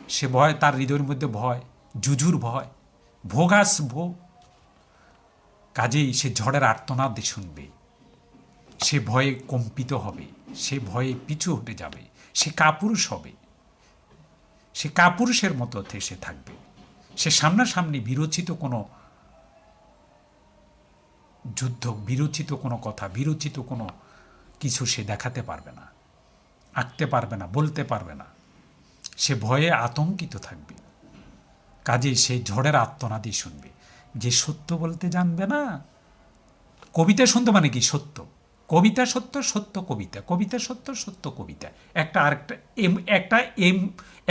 সে ভয়, তার হৃদয়ের মধ্যে ভয়, জুজুর ভয়, ভোগাসভ। কাজেই সে ঝড়ের আর্তনাদ শুনবে, সে ভয়ে কম্পিত হবে, সে ভয়ে পিছু হটে যাবে, সে কাপুরুষ হবে, সে কাপুরুষের মতো সে থাকবে। সে সামনাসামনি বিরচিত কোনো যুদ্ধ, বিরচিত কোনো কথা, বিরচিত কোনো কিছু সে দেখাতে পারবে না, আঁকতে পারবে না, বলতে পারবে না। সে ভয়ে আতঙ্কিত থাকবে। কাজেই সে ঝড়ের আর্তনাদই শুনবে। যে সত্য বলতে জানবে না, কবিতা শুনতে মানে কি? সত্য, কবিতা সত্য, সত্য কবিতা, কবিতা সত্য, সত্য কবিতা। একটা আরেকটা একটা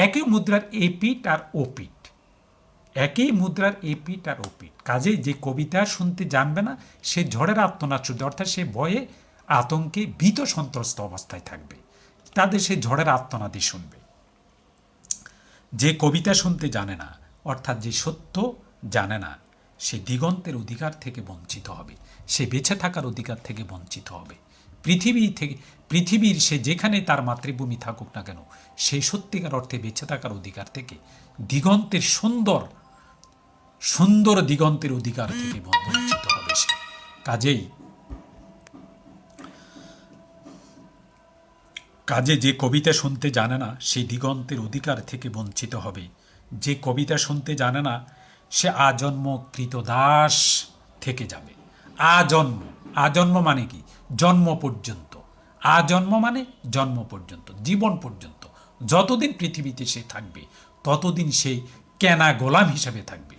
একই মুদ্রার এপিঠ আর ওপিঠ, একই মুদ্রার এপিঠ আর ওপিঠ। কাজেই যে কবিতা শুনতে জানবে না, সে ঝড়ের আর্তনাদ শুনবে, অর্থাৎ সে ভয়ে আতঙ্কে ভীত সন্ত্রস্ত অবস্থায় থাকবে। তাদের সে ঝড়ের আর্তনাদই শুনবে। যে কবিতা শুনতে জানে না, অর্থাৎ যে সত্য জানে না, সে দিগন্তের অধিকার থেকে বঞ্চিত হবে, সে বেঁচে থাকার অধিকার থেকে বঞ্চিত হবে। পৃথিবীর সে যেখানে তার মাতৃভূমি থাকুক না কেন, সেই সত্যিকার অর্থে বেঁচে থাকার অধিকার থেকে, দিগন্তের সুন্দর সুন্দর দিগন্তের অধিকার থেকে বঞ্চিত হবে সে। কাজে যে কবিতা শুনতে জানে না, সেই দিগন্তের অধিকার থেকে বঞ্চিত হবে। যে কবিতা শুনতে জানে না, সে আজন্ম কৃতদাস থেকে যাবে। আজন্ম, আজন্ম মানে কি? জন্ম পর্যন্ত। আজন্ম মানে জন্ম পর্যন্ত, জীবন পর্যন্ত। যতদিন পৃথিবীতে সে থাকবে, ততদিন সে কেনা গোলাম হিসাবে থাকবে,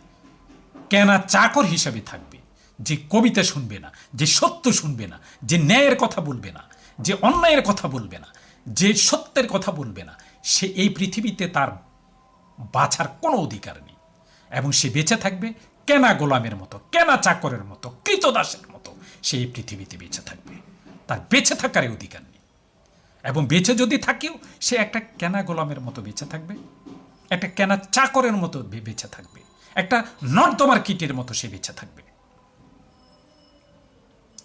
কেনা চাকর হিসাবে থাকবে। যে কবিতা শুনবে না, যে সত্য শুনবে না, যে ন্যায়ের কথা বলবে না, যে অন্যায়ের কথা বলবে না, যে সত্যের কথা বলবে না, সে এই পৃথিবীতে তার বাঁচার কোনো অধিকার নেই। এবং সে বেঁচে থাকবে কেনা গোলামের মতো, কেনা চাকরের মতো, কৃতদাসের মতো সে এই পৃথিবীতে বেঁচে থাকবে। তার বেঁচে থাকার অধিকার নেই। এবং বেঁচে যদি থাকেও সে একটা কেনা গোলামের মতো বেঁচে থাকবে, একটা কেনা চাকরের মতো বেঁচে থাকবে, একটা নর্দমার কীটের মতো সে বেঁচে থাকবে।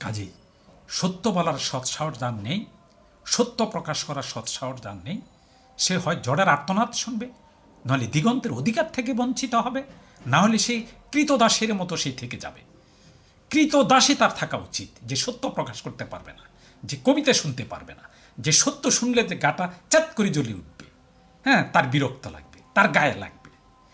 কাজেই সত্য বলার সৎসাহস যার নেই, সত্য প্রকাশ করার সৎসাহস যার নেই, সে হয় জড়ের আর্তনাদ শুনবে, নাহলে দিগন্তের অধিকার থেকে বঞ্চিত হবে, না হলে সে কৃতদাসের মতো সে থেকে যাবে। কৃতদাসে তার থাকা উচিত, যে সত্য প্রকাশ করতে পারবে না, যে কবিতা শুনতে পারবে না, যে সত্য শুনলে যে গাটা চাত করে জ্বলে উঠবে, হ্যাঁ, তার বিরক্ত লাগবে, তার গায়ে লাগবে।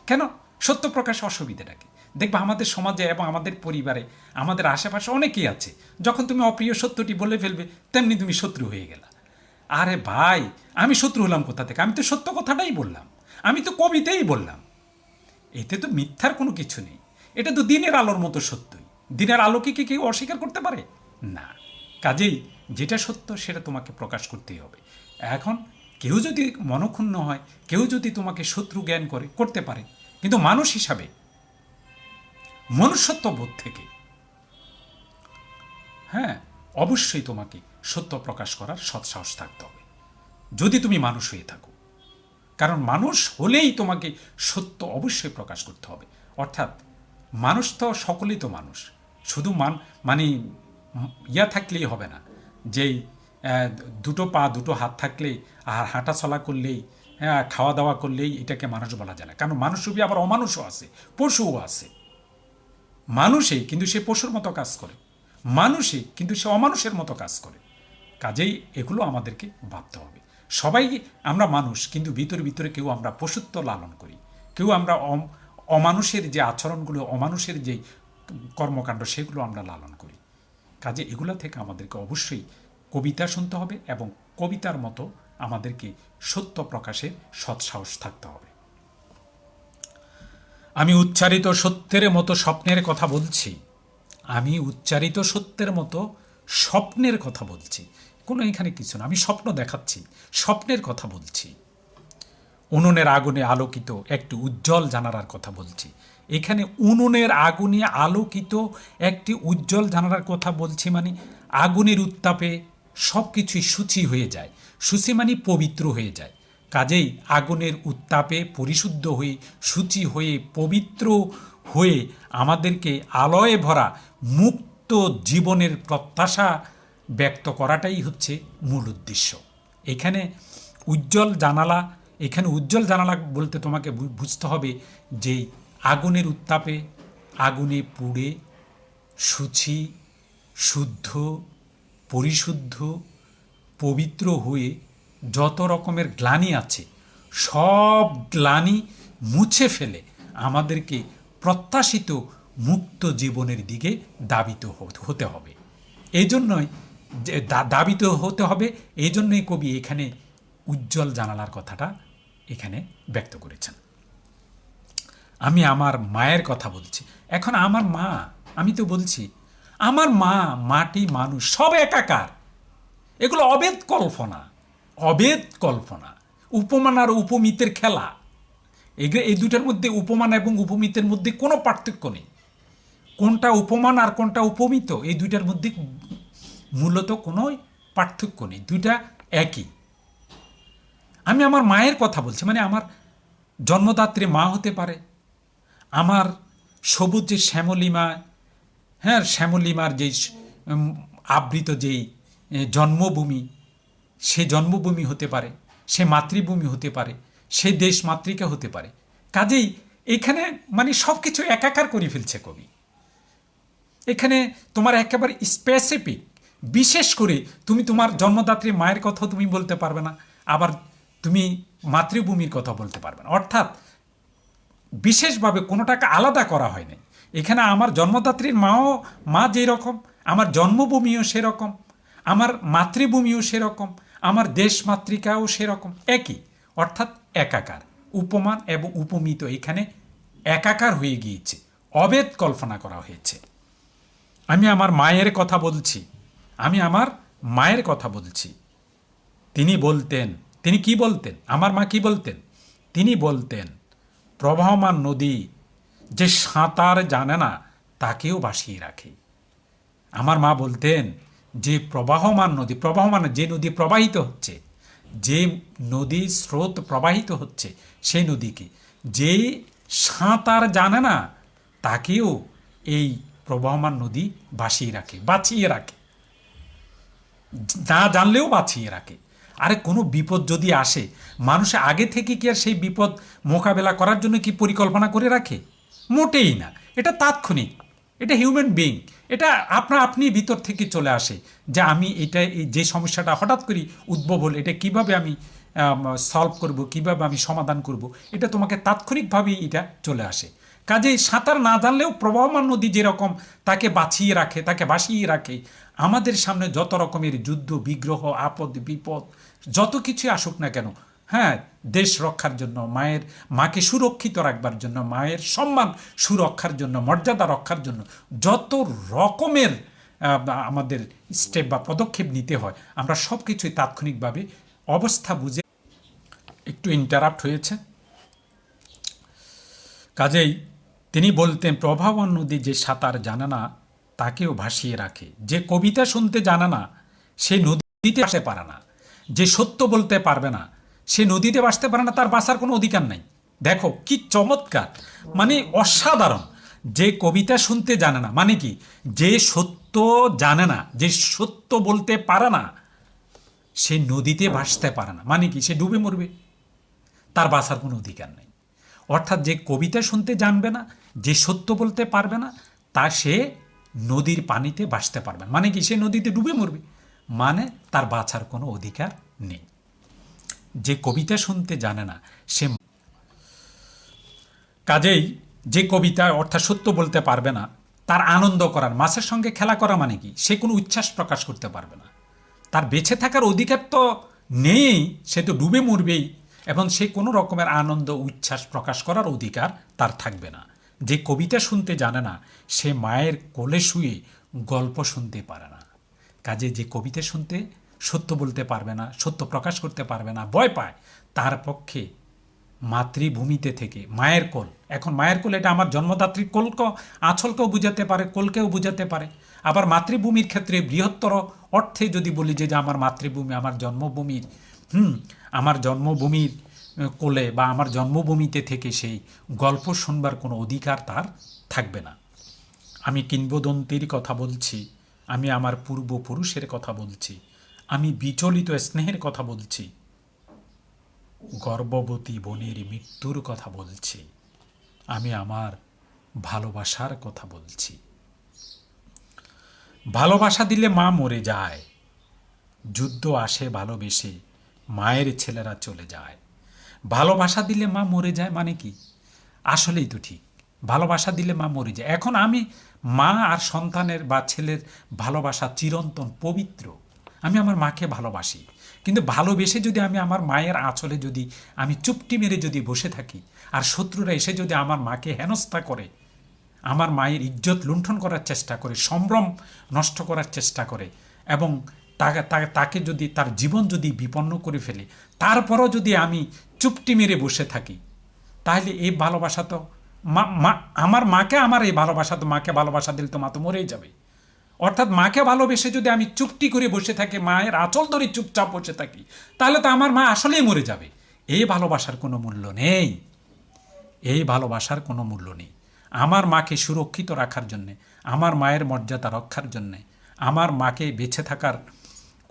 কেন? সত্য প্রকাশ অসুবিধাটাকে দেখবা আমাদের সমাজে এবং আমাদের পরিবারে, আমাদের আশেপাশে অনেকেই আছে, যখন তুমি অপ্রিয় সত্যটি বলে ফেলবে তেমনি তুমি শত্রু হয়ে গেলা। আরে ভাই, আমি শত্রু হলাম কোথা থেকে? আমি তো সত্য কথাটাই বললাম, আমি তো কবিতাই বললাম। এতে তো মিথ্যার কোনো কিছু নেই, এটা তো দিনের আলোর মতো সত্যই। দিনের আলোকে কি কেউ অস্বীকার করতে পারে? না। কাজেই যেটা সত্য সেটা তোমাকে প্রকাশ করতেই হবে। এখন কেউ যদি মনক্ষুণ্ণ হয়, কেউ যদি তোমাকে শত্রু জ্ঞান করতে পারে, কিন্তু মানুষ হিসাবে মনুষ্যত্ব বোধ থেকে হ্যাঁ, অবশ্যই তোমাকে সত্য প্রকাশ করার সৎসাহস থাকতে হবে, যদি তুমি মানুষ হয়ে থাকো। কারণ মানুষ হলেই তোমাকে সত্য অবশ্যই প্রকাশ করতে হবে। অর্থাৎ মানুষ তো সকলেই তো মানুষ, শুধু মানে ইয়া থাকলেই হবে না, যেই দুটো পা দুটো হাত থাকলেই আর হাঁটা চলা করলেই, হ্যাঁ, খাওয়া দাওয়া করলেই এটাকে মানুষ বলা যায় না। কারণ মানুষরূপী আবার অমানুষও আছে, পশুও আছে। মানুষে কিন্তু সে পশুর মতো কাজ করে, মানুষে কিন্তু সে অমানুষের মতো কাজ করে। কাজেই এগুলো আমাদেরকে ভাবতে হবে। সবাই আমরা মানুষ, কিন্তু ভিতরে ভিতরে কেউ আমরা পশুত্ব লালন করি, কেউ আমরা অমানুষের যে আচরণগুলো, অমানুষের যে কর্মকাণ্ড, সেগুলো আমরা লালন করি। কাজে এগুলো থেকে আমাদেরকে অবশ্যই কবিতা শুনতে হবে এবং কবিতার মতো আমাদেরকে সত্য প্রকাশের সৎসাহস থাকতে হবে। আমি উচ্চারিত সত্যের মতো স্বপ্নের কথা বলছি, আমি উচ্চারিত সত্যের মতো স্বপ্নের কথা বলছি। কোনো এখানে কিছু না, আমি স্বপ্ন দেখাচ্ছি, স্বপ্নের কথা বলছি। উনুনের আগুনে আলোকিত একটি উজ্জ্বল জানালার কথা বলছি। এখানে উনুনের আগুনে আলোকিত একটি উজ্জ্বল জানালার কথা বলছি, মানে আগুনের উত্তাপে সব কিছুই সূচি হয়ে যায়। সূচি মানে পবিত্র হয়ে যায়। কাজেই আগুনের উত্তাপে পরিশুদ্ধ হয়ে, সূচি হয়ে, পবিত্র হয়ে আমাদেরকে আলোয় ভরা মুক্ত জীবনের প্রত্যাশা ব্যক্ত করাটাই হচ্ছে মূল উদ্দেশ্য। এখানে উজ্জ্বল জানালা, এখানে উজ্জ্বল জানালা বলতে তোমাকে বুঝতে হবে যে আগুনের উত্তাপে, আগুনে পুড়ে সূচি, শুদ্ধ, পরিশুদ্ধ, পবিত্র হয়ে যত রকমের গ্লানি আছে সব গ্লানি মুছে ফেলে আমাদেরকে প্রত্যাশিত মুক্ত জীবনের দিকে দাবিত হতে হবে। এই জন্যই দাবিত হতে হবে, এই জন্যই কবি এখানে উজ্জ্বল জানালার কথাটা এখানে ব্যক্ত করেছেন। আমি আমার মায়ের কথা বলছি। এখন আমার মা, আমি তো বলছি আমার মা, মাটি, মানুষ সব একাকার। এগুলো অবেদ কল্পনা, অবেদ কল্পনা, উপমান আর উপমিতের খেলা। এই দুটার মধ্যে, উপমান এবং উপমিতের মধ্যে কোনো পার্থক্য নেই। কোনটা উপমান আর কোনটা উপমিত, এই দুইটার মধ্যে মূলত কোনো পার্থক্য নেই, দুইটা একই। আমি আমার মায়ের কথা বলছি, মানে আমার জন্মদাত্রী মা হতে পারে, আমার সবুজ যে শ্যামলিমা, হ্যাঁ, শ্যামলিমার যেই আবৃত যেই জন্মভূমি, সে জন্মভূমি হতে পারে, সে মাতৃভূমি হতে পারে, সে দেশ মাতৃকা হতে পারে। কাজেই এখানে মানে সব কিছু একাকার করে ফেলছে কবি। এখানে তোমার একেবারে স্পেসিফিক, বিশেষ করে তুমি তোমার জন্মদাত্রী মায়ের কথাও তুমি বলতে পারবে না, আবার তুমি মাতৃভূমির কথা বলতে পারবে না। অর্থাৎ বিশেষভাবে কোনোটাকে আলাদা করা হয়নি। এখানে আমার জন্মদাত্রীর মা যেই রকম, আমার জন্মভূমিও সেরকম, আমার মাতৃভূমিও সেরকম, আমার দেশ মাতৃকাও সেরকম, একই। অর্থাৎ একাকার। উপমান এবং উপমিত এখানে একাকার হয়ে গিয়েছে, অবেদ কল্পনা করা হয়েছে। আমি আমার মায়ের কথা বলছি, আমি আমার মায়ের কথা বলছি। তিনি বলতেন, তিনি কি বলতেন? আমার মা কি বলতেন? তিনি বলতেন, প্রবাহমান নদী যে সাঁতার জানে না তাকেও ভাসিয়ে রাখে। আমার মা বলতেন যে প্রবাহমান নদী, প্রবাহমান যে নদী প্রবাহিত হচ্ছে, যে নদীর স্রোত প্রবাহিত হচ্ছে, সেই নদীকে যে সাঁতার জানে না তাকেও এই প্রবাহমান নদী ভাসিয়ে রাখে, বাঁচিয়ে রাখে, না জানলেও বাঁচিয়ে রাখে। আরে কোনো বিপদ যদি আসে, মানুষ আগে থেকে কি আর সেই বিপদ মোকাবেলা করার জন্য কি পরিকল্পনা করে রাখে? মোটেই না। এটা তাৎক্ষণিক, এটা হিউম্যান বিইং, এটা আপনি ভিতর থেকে চলে আসে যে আমি এটা, এই যে সমস্যাটা হঠাৎ করে উদ্ভব হলো, এটা কিভাবে আমি সলভ করব, কিভাবে আমি সমাধান করব, এটা তোমাকে তাৎক্ষণিকভাবেই এটা চলে আসে। কাজেই সাঁতার না জানলেও প্রবাহমান নদী যেরকম তাকে বাঁচিয়ে রাখে, তাকে ভাসিয়ে রাখে, আমাদের সামনে যত রকমের যুদ্ধ বিগ্রহ আপদ বিপদ যত কিছু আসুক না কেন, হ্যাঁ, দেশ রক্ষার জন্য, মাকে সুরক্ষিত রাখবার জন্য, মায়ের সম্মান সুরক্ষার জন্য, মর্যাদা রক্ষার জন্য যত রকমের আমাদের স্টেপ বা পদক্ষেপ নিতে হয়, আমরা সব কিছুই তাৎক্ষণিকভাবে অবস্থা বুঝে। একটু ইন্টারাপ্ট হয়েছে। কাজেই তিনি বলতেন প্রবাহমান নদী যে সাঁতার জানে না তাকেও ভাসিয়ে রাখে, যে কবিতা শুনতে জানে না সে নদীতে আসতে পারে না, যে সত্য বলতে পারবে না সে নদীতে বাসতে পারে না, তার বাঁচার কোনো অধিকার নাই। দেখো কি চমৎকার, মানে অসাধারণ। যে কবিতা শুনতে জানে না মানে কি, যে সত্য জানে না, যে সত্য বলতে পারে না, সে নদীতে ভাসতে পারে না মানে কি, সে ডুবে মরবে, তার বাঁচার কোনো অধিকার নেই। অর্থাৎ যে কবিতা শুনতে জানবে না, যে সত্য বলতে পারবে না, তা সে নদীর পানিতে ভাসতে পারবে না মানে কি, সে নদীতে ডুবে মরবে, মানে তার বাঁচার কোনো অধিকার নেই। যে কবিতা শুনতে জানে না সে, কাজেই যে কবিতা অর্থাৎ সত্য বলতে পারবে না, তার আনন্দ করার, মাছের সঙ্গে খেলা করা মানে কি, সে কোনো উচ্ছ্বাস প্রকাশ করতে পারবে না, তার বেঁচে থাকার অধিকার তো নেই, সে তো ডুবে মরবেই, এবং সে কোনো রকমের আনন্দ উচ্ছ্বাস প্রকাশ করার অধিকার তার থাকবে না। যে কবিতা শুনতে জানে না সে মায়ের কোলে শুয়ে গল্প শুনতে পারে না। কাজে যে কবিতা শুনতে, সত্য বলতে পারবে না, সত্য প্রকাশ করতে পারবে না, ভয় পায়, তার পক্ষে মাতৃভূমিতে থেকে মায়ের কোল, এখন মায়ের কোল এটা আমার জন্মদাত্রী কোলকেও, আঁচলকেও বুঝাতে পারে, কোলকেও বুঝাতে পারে। আবার মাতৃভূমির ক্ষেত্রে বৃহত্তর অর্থে যদি বলি যে আমার মাতৃভূমি, আমার জন্মভূমির, আমার জন্মভূমির কোলে বা আমার জন্মভূমিতে থেকে সেই গল্প শুনবার কোনো অধিকার তার থাকবে না। আমি কিংবদন্তির কথা বলছি, আমি আমার পূর্বপুরুষের কথা বলছি, আমি বিচলিত স্নেহের কথা বলছি, গর্ভবতী বোনের মৃত্যুর কথা বলছি, আমি আমার ভালোবাসার কথা বলছি। ভালোবাসা দিলে মা মরে যায়, যুদ্ধ আসে ভালোবেসে, মায়ের ছেলেরা চলে যায়। ভালোবাসা দিলে মা মরে যায় মানে কি, আসলেই তো ঠিক, ভালোবাসা দিলে মা মরে যায়। এখন আমি মা আর সন্তানের বা ছেলের ভালোবাসা চিরন্তন পবিত্র, আমি আমার মাকে ভালোবাসি, কিন্তু ভালোবেসে যদি আমি আমার মায়ের আঁচলে যদি আমি চুপটি মেরে যদি বসে থাকি, আর শত্রুরা এসে যদি আমার মাকে হেনস্থা করে, আমার মায়ের ইজ্জত লুণ্ঠন করার চেষ্টা করে, সম্ভ্রম নষ্ট করার চেষ্টা করে, এবং তাকে যদি তার জীবন যদি বিপন্ন করে ফেলে, তারপরও যদি আমি চুপটি মেরে বসে থাকি, তাহলে এই ভালোবাসা তো আমার মাকে, আমার এই ভালোবাসা তো, মাকে ভালোবাসা দিলে তো মা তো মরেই যাবে। অর্থাৎ মাকে ভালোবেসে যদি আমি চুপটি করে বসে থাকি, মায়ের আঁচল ধরে চুপচাপ বসে থাকি, তাহলে তো আমার মা আসলেই মরে যাবে। এই ভালোবাসার কোনো মূল্য নেই, এই ভালোবাসার কোনো মূল্য নেই। আমার মাকে সুরক্ষিত রাখার জন্যে, আমার মায়ের মর্যাদা রক্ষার জন্যে, আমার মাকে বেঁচে থাকার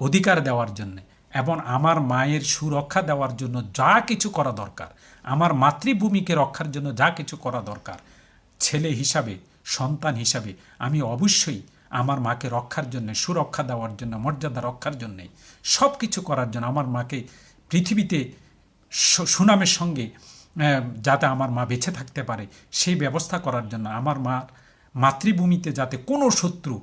অধিকার দেওয়ার জন্যে, এবং আমার মায়ের সুরক্ষা দেওয়ার জন্য যা কিছু করা দরকার, আমার মাতৃভূমিকে রক্ষার জন্য যা কিছু করা দরকার, ছেলে হিসাবে, সন্তান হিসাবে আমি অবশ্যই আমার মাকে রক্ষার জন্য, সুরক্ষা দেওয়ার জন্য, মর্যাদা রক্ষার জন্যে, সব কিছু করার জন্য, আমার মাকে পৃথিবীতে সুনামের সঙ্গে যাতে আমার মা বেঁচে থাকতে পারে সেই ব্যবস্থা করার জন্য, আমার মার মাতৃভূমিতে যাতে কোনো শত্রু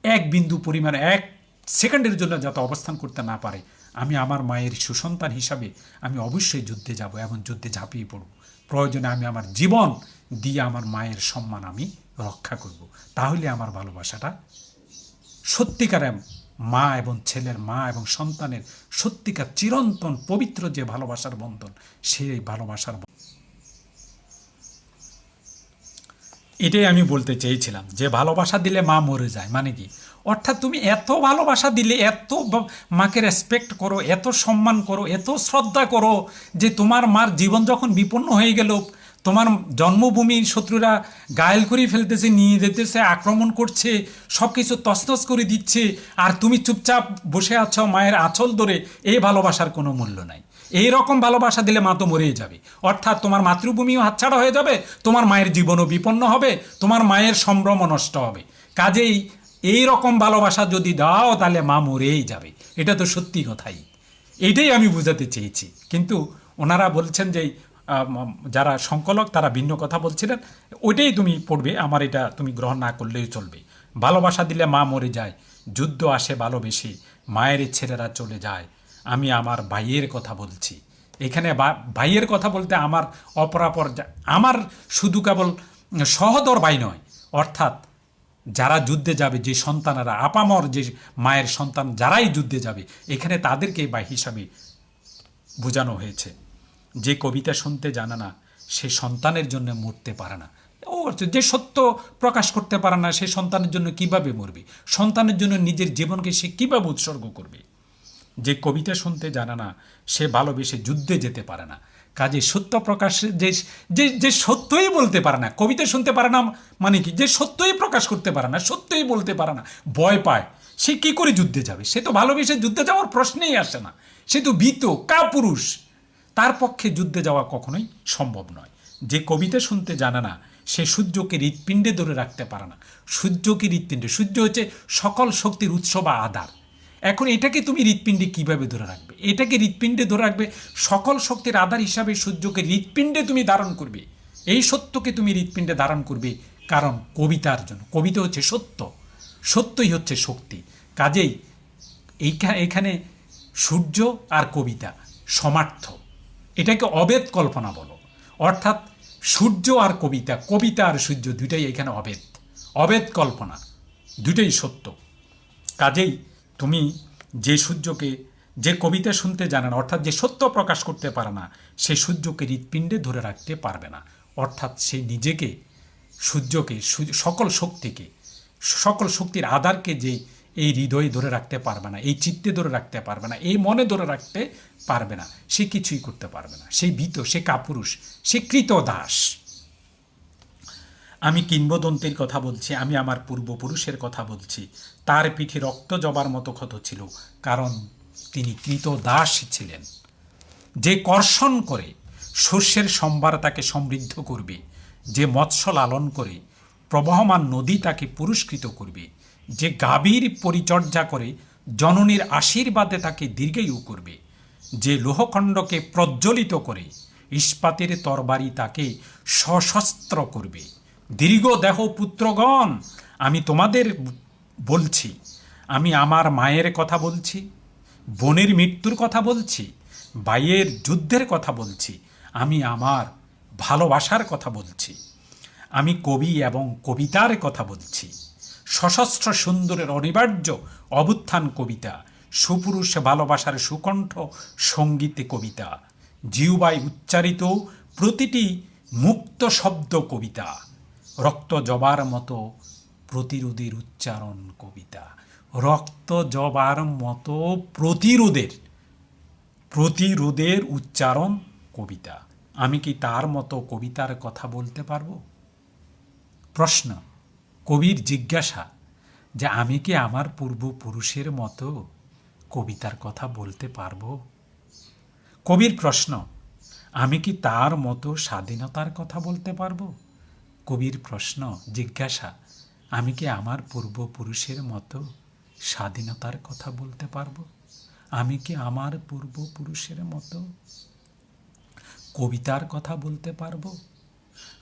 এক বিন্দু পরিমাণে, এক সেকেন্ডের জন্য যাতে অবস্থান করতে না পারে, আমি আমার মায়ের সুসন্তান হিসাবে আমি অবশ্যই যুদ্ধে যাব এবং যুদ্ধে ঝাঁপিয়ে পড়ব। প্রয়োজনে আমি আমার জীবন দিয়ে আমার মায়ের সম্মান আমি রক্ষা করব। তাহলে আমার ভালোবাসাটা সত্যিকারের মা এবং ছেলের, মা এবং সন্তানের সত্যিকার চিরন্তন পবিত্র যে ভালোবাসার বন্ধন, সেই ভালোবাসার এটাই আমি বলতে চেয়েছিলাম যে ভালোবাসা দিলে মা মরে যায় মানে কি, অর্থাৎ তুমি এত ভালোবাসা দিলে, এত মাকে রেসপেক্ট করো, এত সম্মান করো, এত শ্রদ্ধা করো যে তোমার মার জীবন যখন বিপন্ন হয়ে গেল, তোমার জন্মভূমির শত্রুরা ঘায়েল করে ফেলতেছে, নিয়ে যেতেছে, আক্রমণ করছে, সব কিছু তছনছ করে দিচ্ছে, আর তুমি চুপচাপ বসে আছো মায়ের আঁচল ধরে, এই ভালোবাসার কোনো মূল্য নাই। এই রকম ভালোবাসা দিলে মা তো মরেই যাবে, অর্থাৎ তোমার মাতৃভূমিও হাতছাড়া হয়ে যাবে, তোমার মায়ের জীবনও বিপন্ন হবে, তোমার মায়ের সম্ভ্রম নষ্ট হবে। কাজেই এই রকম ভালোবাসা যদি দাও তাহলে মা মরেই যাবে, এটা তো সত্যি কথাই। এইটাই আমি বোঝাতে চেয়েছি, কিন্তু ওনারা বলছেন যে যারা সংকলক তারা ভিন্ন কথা বলছিলেন, ওইটাই তুমি পড়বে, আমার এটা তুমি গ্রহণ না করলেই চলবে। ভালোবাসা দিলে মা মরে যায়, যুদ্ধ আসে ভালোবেসে, মায়ের ছেলেরা চলে যায়। আমি আমার ভাইয়ের কথা বলছি এখানে, ভাইয়ের কথা বলতে আমার অপরাপর, আমার শুধু কেবল সহদর ভাই নয়, অর্থাৎ যারা যুদ্ধে যাবে, যে সন্তানেরা আপামর যে মায়ের সন্তান যারাই যুদ্ধে যাবে, এখানে তাদেরকে ভাই হিসাবে বোঝানো হয়েছে। যে কবিতা শুনতে জানে না সে সন্তানের জন্য মরতে পারে না। ও যে সত্য প্রকাশ করতে পারে না সে সন্তানের জন্য কিভাবে মরবে, সন্তানের জন্য নিজের জীবনকে সে কিভাবে উৎসর্গ করবে। যে কবিতা শুনতে জানে না সে ভালোবেসে যুদ্ধে যেতে পারে না। কাজে সত্য প্রকাশ, যে যে যে সত্যই বলতে পারে না, কবিতা শুনতে পারে না মানে কি, যে সত্যই প্রকাশ করতে পারে না, সত্যই বলতে পারে না, ভয় পায়, সে কি করে যুদ্ধে যাবে? সে তো ভালোবেসে যুদ্ধে যাওয়ার প্রশ্নেই আসে না, সে তো ভীত কাপুরুষ, তার পক্ষে যুদ্ধে যাওয়া কখনোই সম্ভব নয়। যে কবিতা শুনতে জানে না সে সূর্যকে হৃৎপিণ্ডে ধরে রাখতে পারে না। সূর্যকে হৃৎপিণ্ডে, সূর্য হচ্ছে সকল শক্তির উৎস বা আধার। এখন এটাকে তুমি হৃৎপিণ্ডে কিভাবে ধরে রাখবে? এটাকে হৃৎপিণ্ডে ধরে রাখবে, সকল শক্তির আধার হিসাবে সূর্যকে হৃৎপিণ্ডে তুমি ধারণ করবে, এই সত্যকে তুমি হৃৎপিণ্ডে ধারণ করবে, কারণ কবিতার জন্য। কবিতা হচ্ছে সত্য, সত্যই হচ্ছে শক্তি। কাজেই এখানে সূর্য আর কবিতা সমার্থ, এটাকে অবেদ কল্পনা বলো। অর্থাৎ সূর্য আর কবিতা, কবিতা আর সূর্য দুইটাই এখানে অবেদ, অবেদ কল্পনা, দুইটাই সত্য। কাজেই তুমি যে সূর্যকে, যে কবিতা শুনতে জানে না, অর্থাৎ যে সত্য প্রকাশ করতে পারে না, সে সূর্যকে হৃৎপিণ্ডে ধরে রাখতে পারবে না। অর্থাৎ সে নিজেকে, সূর্যকে, সকল শক্তিকে, সকল শক্তির আধারকে যে এই হৃদয়ে ধরে রাখতে পারবে না, এই চিত্তে ধরে রাখতে পারবে না, এই মনে ধরে রাখতে পারবে না, সে কিছুই করতে পারবে না। সেই ভীত, সে কাপুরুষ, সে কৃতদাস। আমি কিংবদন্তির কথা বলছি, আমি আমার পূর্বপুরুষের কথা বলছি। তার পিঠে রক্ত জবার মতো ক্ষত ছিল, কারণ তিনি কৃতদাস ছিলেন। যে কর্ষণ করে শস্যের সম্ভার তাকে সমৃদ্ধ করবে, যে মৎস্য লালন করে প্রবহমান নদী তাকে পুরস্কৃত করবে, যে গাভীর পরিচর্যা করে জননীর আশীর্বাদে তাকে দীর্ঘায়ু করবে, যে লোহখণ্ডকে প্রজ্বলিত করে ইস্পাতের তরবারি তাকে সশস্ত্র করবে। দীর্ঘ দেহ পুত্রগণ, আমি তোমাদের বলছি, আমি আমার মায়ের কথা বলছি, বোনের মৃত্যুর কথা বলছি, ভাইয়ের যুদ্ধের কথা বলছি, আমি আমার ভালোবাসার কথা বলছি, আমি কবি এবং কবিতার কথা বলছি। সশস্ত্র সুন্দরের অনিবার্য অভ্যুত্থান কবিতা, সুপুরুষ ভালোবাসার সুকণ্ঠ সঙ্গীতে কবিতা, জিহ্বায় উচ্চারিত প্রতিটি মুক্ত শব্দ কবিতা, রক্ত জবার মতো প্রতিরোধের উচ্চারণ কবিতা। রক্ত জবার মতো প্রতিরোধের উচ্চারণ কবিতা। আমি কি তার মতো কবিতার কথা বলতে পারবো? প্রশ্ন, কবির জিজ্ঞাসা যে আমি কি আমার পূর্বপুরুষের মতো কবিতার কথা বলতে পারবো? কবির প্রশ্ন, আমি কি তার মতো স্বাধীনতার কথা বলতে পারবো? কবির প্রশ্ন, জিজ্ঞাসা, আমি কি আমার পূর্বপুরুষের মতো স্বাধীনতার কথা বলতে পারবো? আমি কি আমার পূর্বপুরুষের মতো কবিতার কথা বলতে পারবো?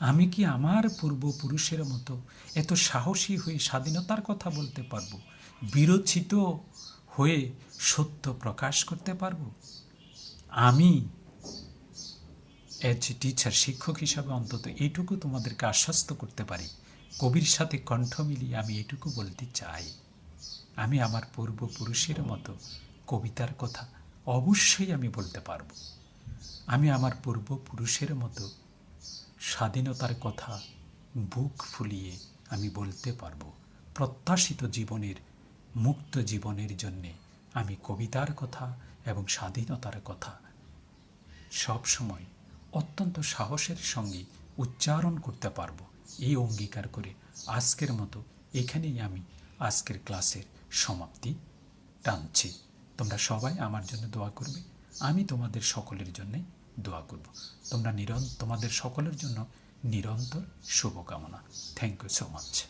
আমি কি আমার পূর্বপুরুষের মতো এত সাহসী হয়ে স্বাধীনতার কথা বলতে পারবো? বিরচিত হয়ে সত্য প্রকাশ করতে পারবো? আমি এজ টিচার, শিক্ষক হিসাবে অন্তত এইটুকু তোমাদেরকে আশ্বস্ত করতে পারি, কবির সাথে কণ্ঠ মিলিয়ে আমি এটুকু বলতে চাই, আমি আমার পূর্বপুরুষের মতো কবিতার কথা অবশ্যই আমি বলতে পারবো। আমি আমার পূর্বপুরুষের মতো স্বাধীনতার কথা বুক ফুলিয়ে আমি বলতে পারবো, প্রত্যাশিত জীবনের, মুক্ত জীবনের জন্যে আমি কবিতার কথা এবং স্বাধীনতার কথা সব সময় অত্যন্ত সাহসের সঙ্গে উচ্চারণ করতে পারবো, এই অঙ্গীকার করে আজকের মতো এখানেই আমি আজকের ক্লাসের সমাপ্তি টানছি। তোমরা সবাই আমার জন্য দোয়া করবে, আমি তোমাদের সকলের জন্যে দোয়া করব। তোমাদের সকলের জন্য নিরন্তর শুভকামনা। Thank you so much.